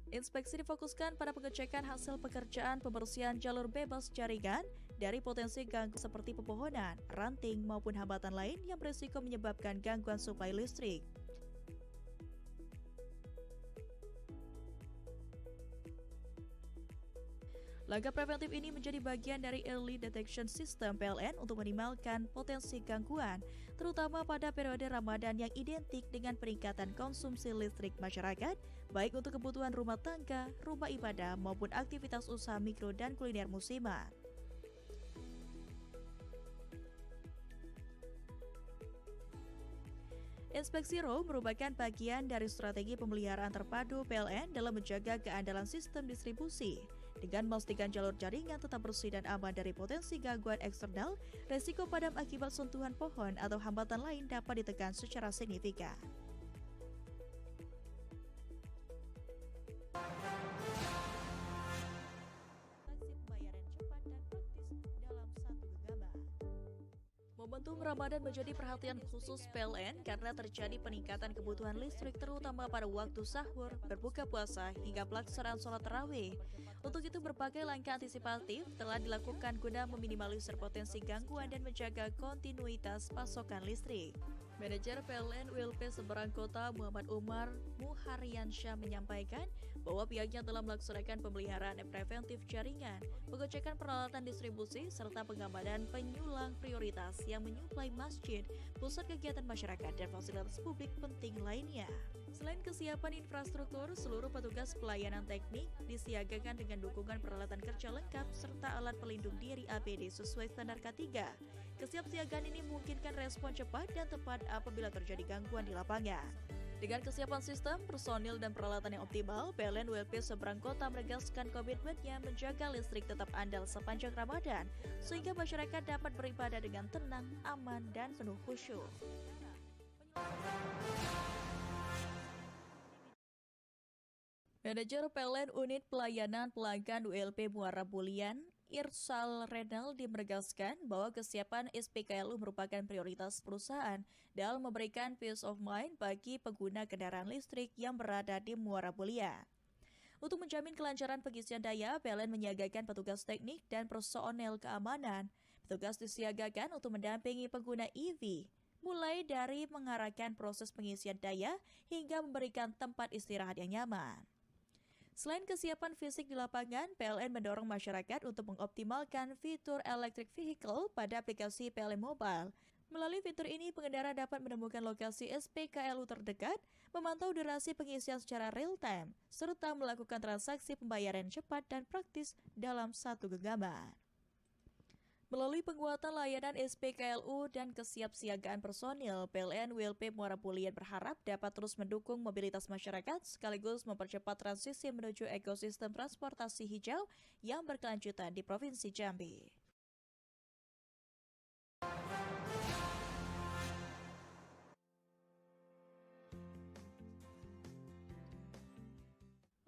Inspeksi difokuskan pada pengecekan hasil pekerjaan pembersihan jalur bebas jaringan dari potensi gangguan seperti pepohonan, ranting, maupun hambatan lain yang berisiko menyebabkan gangguan suplai listrik. Langkah preventif ini menjadi bagian dari Early Detection System PLN untuk minimalkan potensi gangguan, terutama pada periode Ramadan yang identik dengan peningkatan konsumsi listrik masyarakat, baik untuk kebutuhan rumah tangga, rumah ibadah, maupun aktivitas usaha mikro dan kuliner musiman. Inspeksi RO merupakan bagian dari strategi pemeliharaan terpadu PLN dalam menjaga keandalan sistem distribusi, dengan memastikan jalur jaringan tetap bersih dan aman dari potensi gangguan eksternal, resiko padam akibat sentuhan pohon atau hambatan lain dapat ditekan secara signifikan. Momentum Ramadan menjadi perhatian khusus PLN karena terjadi peningkatan kebutuhan listrik terutama pada waktu sahur, berbuka puasa, hingga pelaksanaan sholat tarawih. Untuk itu berbagai langkah antisipatif telah dilakukan guna meminimalisir potensi gangguan dan menjaga kontinuitas pasokan listrik. Manajer PLN ULP Seberang Kota Muhammad Umar Muharyansyah menyampaikan bahwa pihaknya telah melaksanakan pemeliharaan preventif jaringan, pengecekan peralatan distribusi, serta pengamanan penyulang prioritas yang menyuplai masjid, pusat kegiatan masyarakat, dan fasilitas publik penting lainnya. Selain kesiapan infrastruktur, seluruh petugas pelayanan teknik disiagakan dengan dukungan peralatan kerja lengkap serta alat pelindung diri APD sesuai standar K3. Kesiapsiagaan ini memungkinkan respon cepat dan tepat apabila terjadi gangguan di lapangan. Dengan kesiapan sistem, personil, dan peralatan yang optimal, PLN ULP Seberang Kota menegaskan komitmennya menjaga listrik tetap andal sepanjang Ramadan, sehingga masyarakat dapat beribadah dengan tenang, aman, dan penuh khusyuk. Manajer PLN Unit Pelayanan Pelanggan ULP Muara Bulian, Irsal Renaldi menegaskan bahwa kesiapan SPKLU merupakan prioritas perusahaan dalam memberikan peace of mind bagi pengguna kendaraan listrik yang berada di Muara Bulian. Untuk menjamin kelancaran pengisian daya, PLN menyiagakan petugas teknik dan personel keamanan. Petugas disiagakan untuk mendampingi pengguna EV, mulai dari mengarahkan proses pengisian daya hingga memberikan tempat istirahat yang nyaman. Selain kesiapan fisik di lapangan, PLN mendorong masyarakat untuk mengoptimalkan fitur electric vehicle pada aplikasi PLN Mobile. Melalui fitur ini, pengendara dapat menemukan lokasi SPKLU terdekat, memantau durasi pengisian secara real-time, serta melakukan transaksi pembayaran cepat dan praktis dalam satu genggaman. Melalui penguatan layanan SPKLU dan kesiapsiagaan personil, PLN ULP Muara Bulian berharap dapat terus mendukung mobilitas masyarakat sekaligus mempercepat transisi menuju ekosistem transportasi hijau yang berkelanjutan di Provinsi Jambi.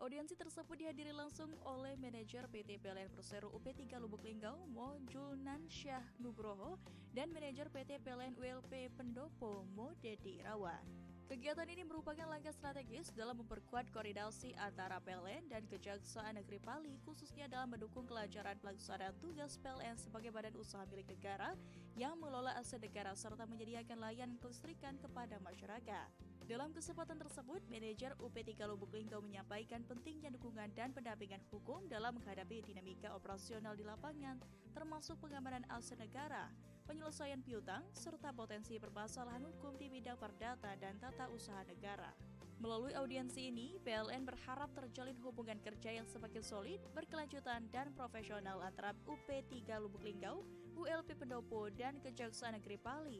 Audiensi tersebut dihadiri langsung oleh manajer PT PLN Persero UP3 Lubuk Linggau, Mo Julnansyah Nugroho, dan manajer PT PLN ULP Pendopo, Mo Dedi Rawan. Kegiatan ini merupakan langkah strategis dalam memperkuat koordinasi antara PLN dan Kejaksaan Negeri Pali, khususnya dalam mendukung kelancaran pelaksanaan tugas PLN sebagai badan usaha milik negara yang mengelola aset negara serta menyediakan layanan kelistrikan kepada masyarakat. Dalam kesempatan tersebut, manajer UP3 Lubuk Linggau menyampaikan pentingnya dukungan dan pendampingan hukum dalam menghadapi dinamika operasional di lapangan, termasuk pengamanan aset negara, penyelesaian piutang, serta potensi permasalahan hukum di bidang perdata dan tata usaha negara. Melalui audiensi ini, PLN berharap terjalin hubungan kerja yang semakin solid, berkelanjutan, dan profesional antara UP3 Lubuk Linggau, ULP Pendopo, dan Kejaksaan Negeri Pali.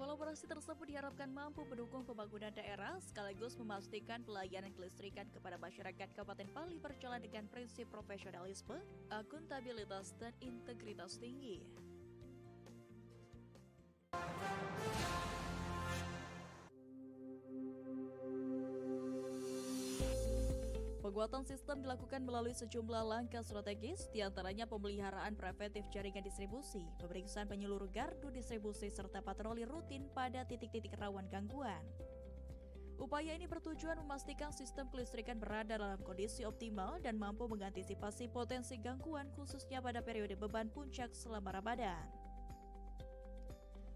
Kolaborasi tersebut diharapkan mampu mendukung pembangunan daerah sekaligus memastikan pelayanan kelistrikan kepada masyarakat Kabupaten Pali berjalan dengan prinsip profesionalisme, akuntabilitas, dan integritas tinggi. Penguatan sistem dilakukan melalui sejumlah langkah strategis, diantaranya pemeliharaan preventif jaringan distribusi, pemeriksaan penyeluruh gardu distribusi, serta patroli rutin pada titik-titik rawan gangguan. Upaya ini bertujuan memastikan sistem kelistrikan berada dalam kondisi optimal dan mampu mengantisipasi potensi gangguan khususnya pada periode beban puncak selama Ramadan.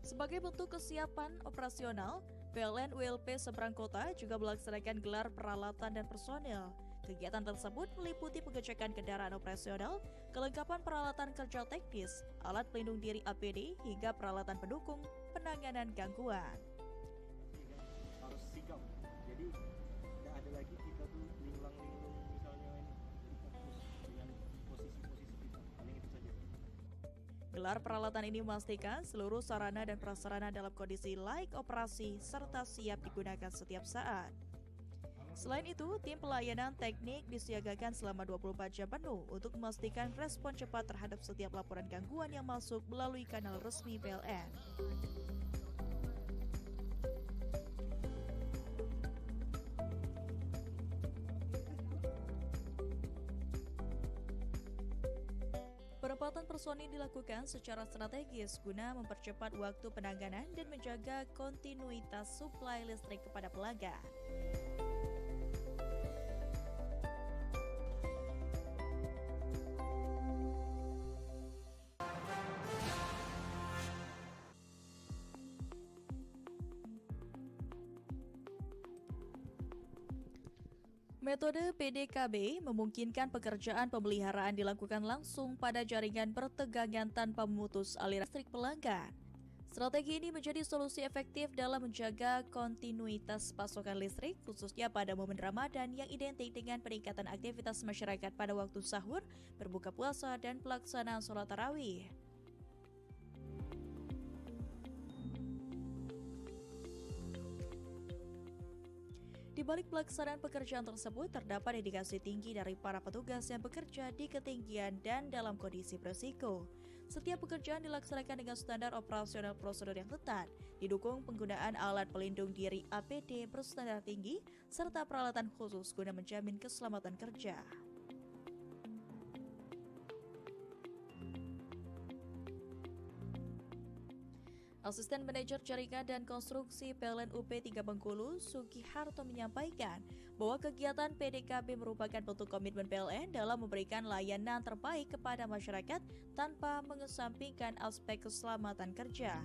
Sebagai bentuk kesiapan operasional, PLN ULP Seberang Kota juga melaksanakan gelar peralatan dan personel. Kegiatan tersebut meliputi pengecekan kendaraan operasional, kelengkapan peralatan kerja teknis, alat pelindung diri APD, hingga peralatan pendukung penanganan gangguan. Harus sigap. Jadi tidak ada lagi kita tuh linglung misalnya jadi fokus dengan posisi-posisi kita. Paling itu saja. Gelar peralatan ini memastikan seluruh sarana dan prasarana dalam kondisi layak operasi serta siap digunakan setiap saat. Selain itu, tim pelayanan teknik disiagakan selama 24 jam penuh untuk memastikan respon cepat terhadap setiap laporan gangguan yang masuk melalui kanal resmi PLN. Penempatan personil dilakukan secara strategis guna mempercepat waktu penanganan dan menjaga kontinuitas suplai listrik kepada pelanggan. Metode PDKB memungkinkan pekerjaan pemeliharaan dilakukan langsung pada jaringan bertegangan tanpa memutus aliran listrik pelanggan. Strategi ini menjadi solusi efektif dalam menjaga kontinuitas pasokan listrik, khususnya pada momen Ramadan yang identik dengan peningkatan aktivitas masyarakat pada waktu sahur, berbuka puasa, dan pelaksanaan sholat tarawih. Di balik pelaksanaan pekerjaan tersebut, terdapat dedikasi tinggi dari para petugas yang bekerja di ketinggian dan dalam kondisi berisiko. Setiap pekerjaan dilaksanakan dengan standar operasional prosedur yang ketat, didukung penggunaan alat pelindung diri APD berstandar tinggi, serta peralatan khusus guna menjamin keselamatan kerja. Asisten Manajer Jaringan dan Konstruksi PLN UP3 Bengkulu, Sugiharto menyampaikan bahwa kegiatan PDKB merupakan bentuk komitmen PLN dalam memberikan layanan terbaik kepada masyarakat tanpa mengesampingkan aspek keselamatan kerja.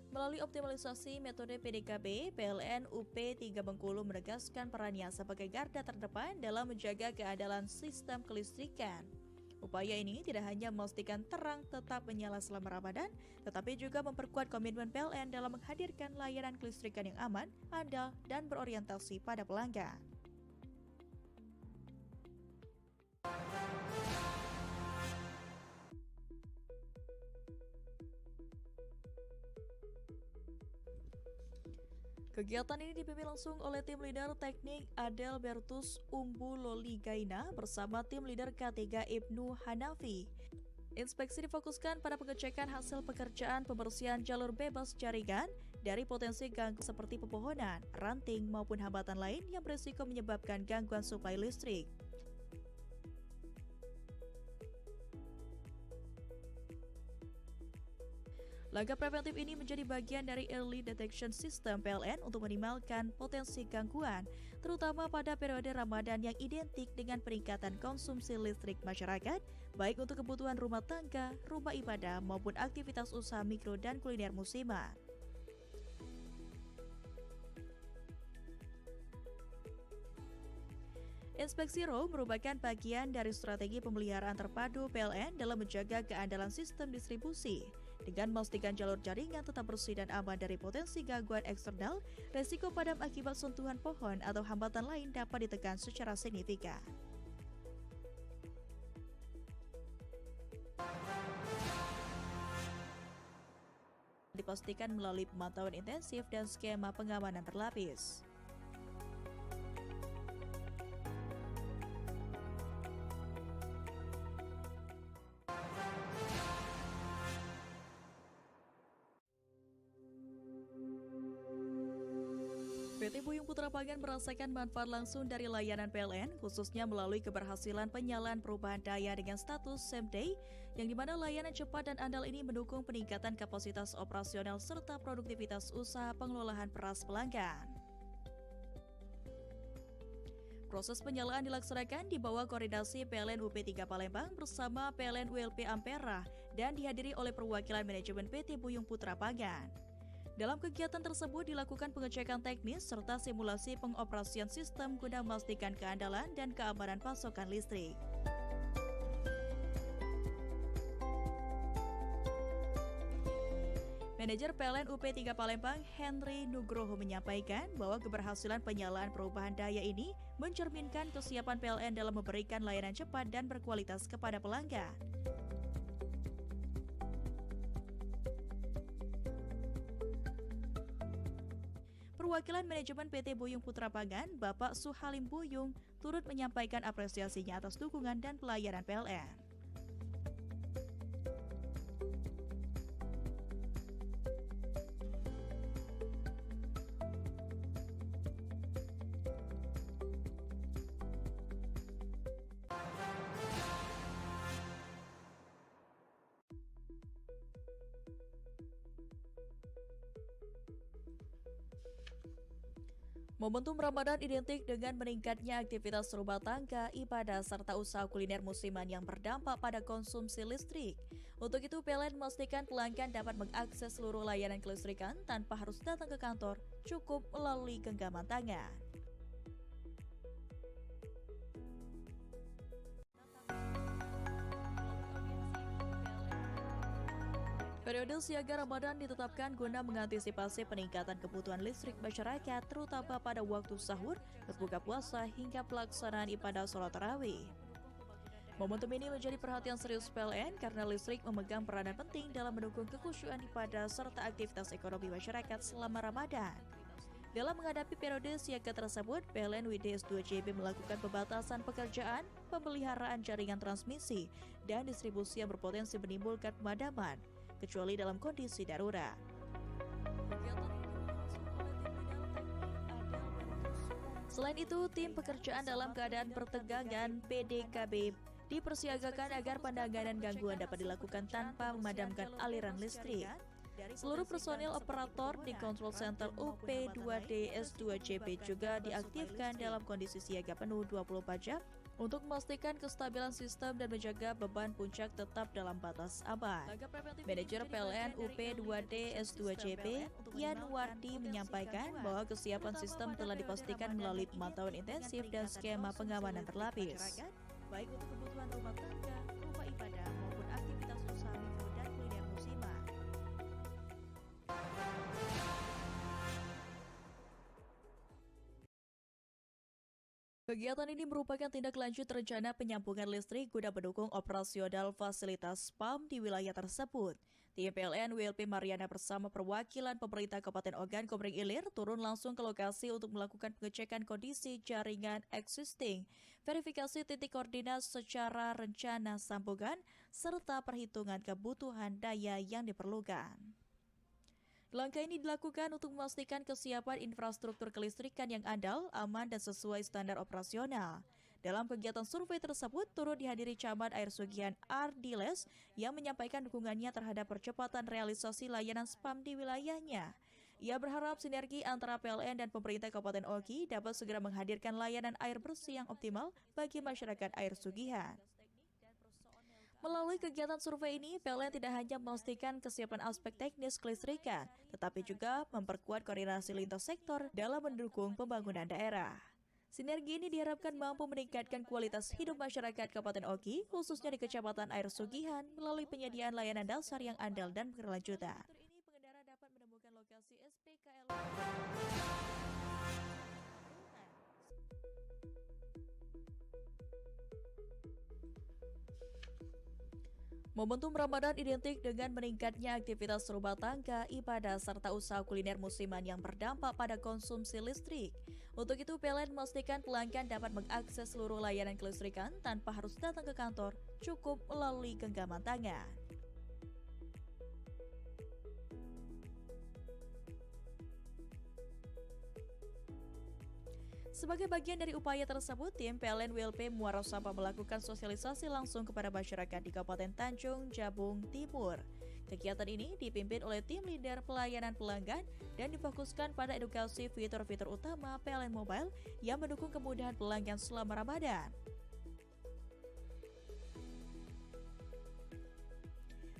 Melalui optimalisasi metode PDKB, PLN UP3 Bengkulu menegaskan perannya sebagai garda terdepan dalam menjaga keandalan sistem kelistrikan. Upaya ini tidak hanya memastikan terang tetap menyala selama Ramadan, tetapi juga memperkuat komitmen PLN dalam menghadirkan layanan kelistrikan yang aman, andal, dan berorientasi pada pelanggan. Kegiatan ini dipimpin langsung oleh tim leader teknik Adelbertus Umbuloli Gaina bersama tim leader K3 Ibnu Hanafi. Inspeksi difokuskan pada pengecekan hasil pekerjaan pembersihan jalur bebas jaringan dari potensi gangguan seperti pepohonan, ranting, maupun hambatan lain yang berisiko menyebabkan gangguan suplai listrik. Langkah preventif ini menjadi bagian dari Early Detection System PLN untuk meminimalkan potensi gangguan, terutama pada periode Ramadan yang identik dengan peningkatan konsumsi listrik masyarakat, baik untuk kebutuhan rumah tangga, rumah ibadah, maupun aktivitas usaha mikro dan kuliner musiman. Inspeksi RO merupakan bagian dari strategi pemeliharaan terpadu PLN dalam menjaga keandalan sistem distribusi, dengan memastikan jalur jaringan tetap bersih dan aman dari potensi gangguan eksternal, resiko padam akibat sentuhan pohon atau hambatan lain dapat ditekan secara signifikan. Dipastikan melalui pemantauan intensif dan skema pengamanan berlapis. PT Buyung Putra Pangan merasakan manfaat langsung dari layanan PLN, khususnya melalui keberhasilan penyalaan perubahan daya dengan status same day, yang dimana layanan cepat dan andal ini mendukung peningkatan kapasitas operasional serta produktivitas usaha pengelolaan beras pelanggan. Proses penyalaan dilaksanakan di bawah koordinasi PLN UP3 Palembang bersama PLN ULP Ampera dan dihadiri oleh perwakilan manajemen PT Buyung Putra Pangan. Dalam kegiatan tersebut dilakukan pengecekan teknis serta simulasi pengoperasian sistem guna memastikan keandalan dan keamanan pasokan listrik. Manajer PLN UP3 Palembang, Henry Nugroho menyampaikan bahwa keberhasilan penyalaan perubahan daya ini mencerminkan kesiapan PLN dalam memberikan layanan cepat dan berkualitas kepada pelanggan. Perwakilan manajemen PT Buyung Putra Pangan, Bapak Suhalim Buyung, turut menyampaikan apresiasinya atas dukungan dan pelayanan PLN. Momentum Ramadan identik dengan meningkatnya aktivitas rumah tangga, ibadah, serta usaha kuliner musiman yang berdampak pada konsumsi listrik. Untuk itu, PLN memastikan pelanggan dapat mengakses seluruh layanan kelistrikan tanpa harus datang ke kantor, cukup melalui genggaman tangan. Periode siaga Ramadan ditetapkan guna mengantisipasi peningkatan kebutuhan listrik masyarakat, terutama pada waktu sahur, berbuka puasa, hingga pelaksanaan ibadah sholat tarawih. Momentum ini menjadi perhatian serius PLN karena listrik memegang peranan penting dalam mendukung kekhusyuan ibadah serta aktivitas ekonomi masyarakat selama Ramadan. Dalam menghadapi periode siaga tersebut, PLN WDS2JB melakukan pembatasan pekerjaan, pemeliharaan jaringan transmisi, dan distribusi yang berpotensi menimbulkan pemadaman, kecuali dalam kondisi darurat. Selain itu, tim pekerjaan dalam keadaan pertegangan PDKB dipersiagakan agar penanganan gangguan dapat dilakukan tanpa memadamkan aliran listrik. Seluruh personil operator di Control Center UP2DS2JP juga diaktifkan dalam kondisi siaga penuh 24 jam untuk memastikan kestabilan sistem dan menjaga beban puncak tetap dalam batas aman. Manajer PLN UP2DS2JP, Yanwardi, menyampaikan bahwa kesiapan sistem telah dipastikan melalui pemantauan intensif dan skema pengamanan berlapis, baik untuk kebutuhan rumah tangga, rumah ibadah, maupun aktivitas usaha mikro dan kuliner musiman. Kegiatan ini merupakan tindak lanjut rencana penyambungan listrik guna mendukung operasional fasilitas PAM di wilayah tersebut. Tim PLN WLP Mariana bersama perwakilan pemerintah Kabupaten Ogan Komering Ilir turun langsung ke lokasi untuk melakukan pengecekan kondisi jaringan existing, verifikasi titik koordinat secara rencana sambungan, serta perhitungan kebutuhan daya yang diperlukan. Langkah ini dilakukan untuk memastikan kesiapan infrastruktur kelistrikan yang andal, aman, dan sesuai standar operasional. Dalam kegiatan survei tersebut, turut dihadiri Camat Air Sugihan Ardiles yang menyampaikan dukungannya terhadap percepatan realisasi layanan SPAM di wilayahnya. Ia berharap sinergi antara PLN dan pemerintah Kabupaten Ogi dapat segera menghadirkan layanan air bersih yang optimal bagi masyarakat Air Sugihan. Melalui kegiatan survei ini, PLN tidak hanya memastikan kesiapan aspek teknis kelistrikan, tetapi juga memperkuat koordinasi lintas sektor dalam mendukung pembangunan daerah. Sinergi ini diharapkan mampu meningkatkan kualitas hidup masyarakat Kabupaten Oki, khususnya di Kecamatan Air Sugihan, melalui penyediaan layanan dasar yang andal dan berkelanjutan. Ini pengendara dapat menemukan lokasi SPKL. Momentum Ramadan identik dengan meningkatnya aktivitas rumah tangga, ibadah, serta usaha kuliner musiman yang berdampak pada konsumsi listrik. Untuk itu, PLN memastikan pelanggan dapat mengakses seluruh layanan kelistrikan tanpa harus datang ke kantor, cukup melalui genggaman tangan. Sebagai bagian dari upaya tersebut, tim PLN WLP Muara Sabah melakukan sosialisasi langsung kepada masyarakat di Kabupaten Tanjung Jabung Timur. Kegiatan ini dipimpin oleh tim leader pelayanan pelanggan dan difokuskan pada edukasi fitur-fitur utama PLN Mobile yang mendukung kemudahan pelanggan selama Ramadan.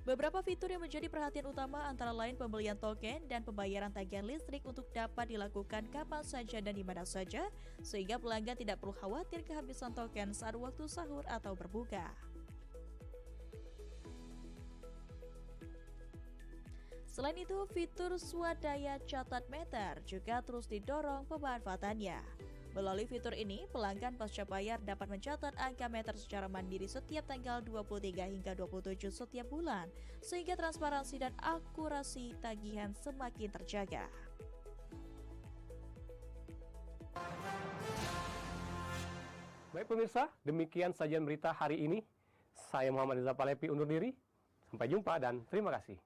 Beberapa fitur yang menjadi perhatian utama antara lain pembelian token dan pembayaran tagihan listrik untuk dapat dilakukan kapan saja dan di mana saja, sehingga pelanggan tidak perlu khawatir kehabisan token saat waktu sahur atau berbuka. Selain itu, fitur swadaya catat meter juga terus didorong pemanfaatannya. Melalui fitur ini, pelanggan pasca bayar dapat mencatat angka meter secara mandiri setiap tanggal 23 hingga 27 setiap bulan, sehingga transparansi dan akurasi tagihan semakin terjaga. Baik pemirsa, demikian sajian berita hari ini. Saya Muhammad Rizal Palepi undur diri. Sampai jumpa dan terima kasih.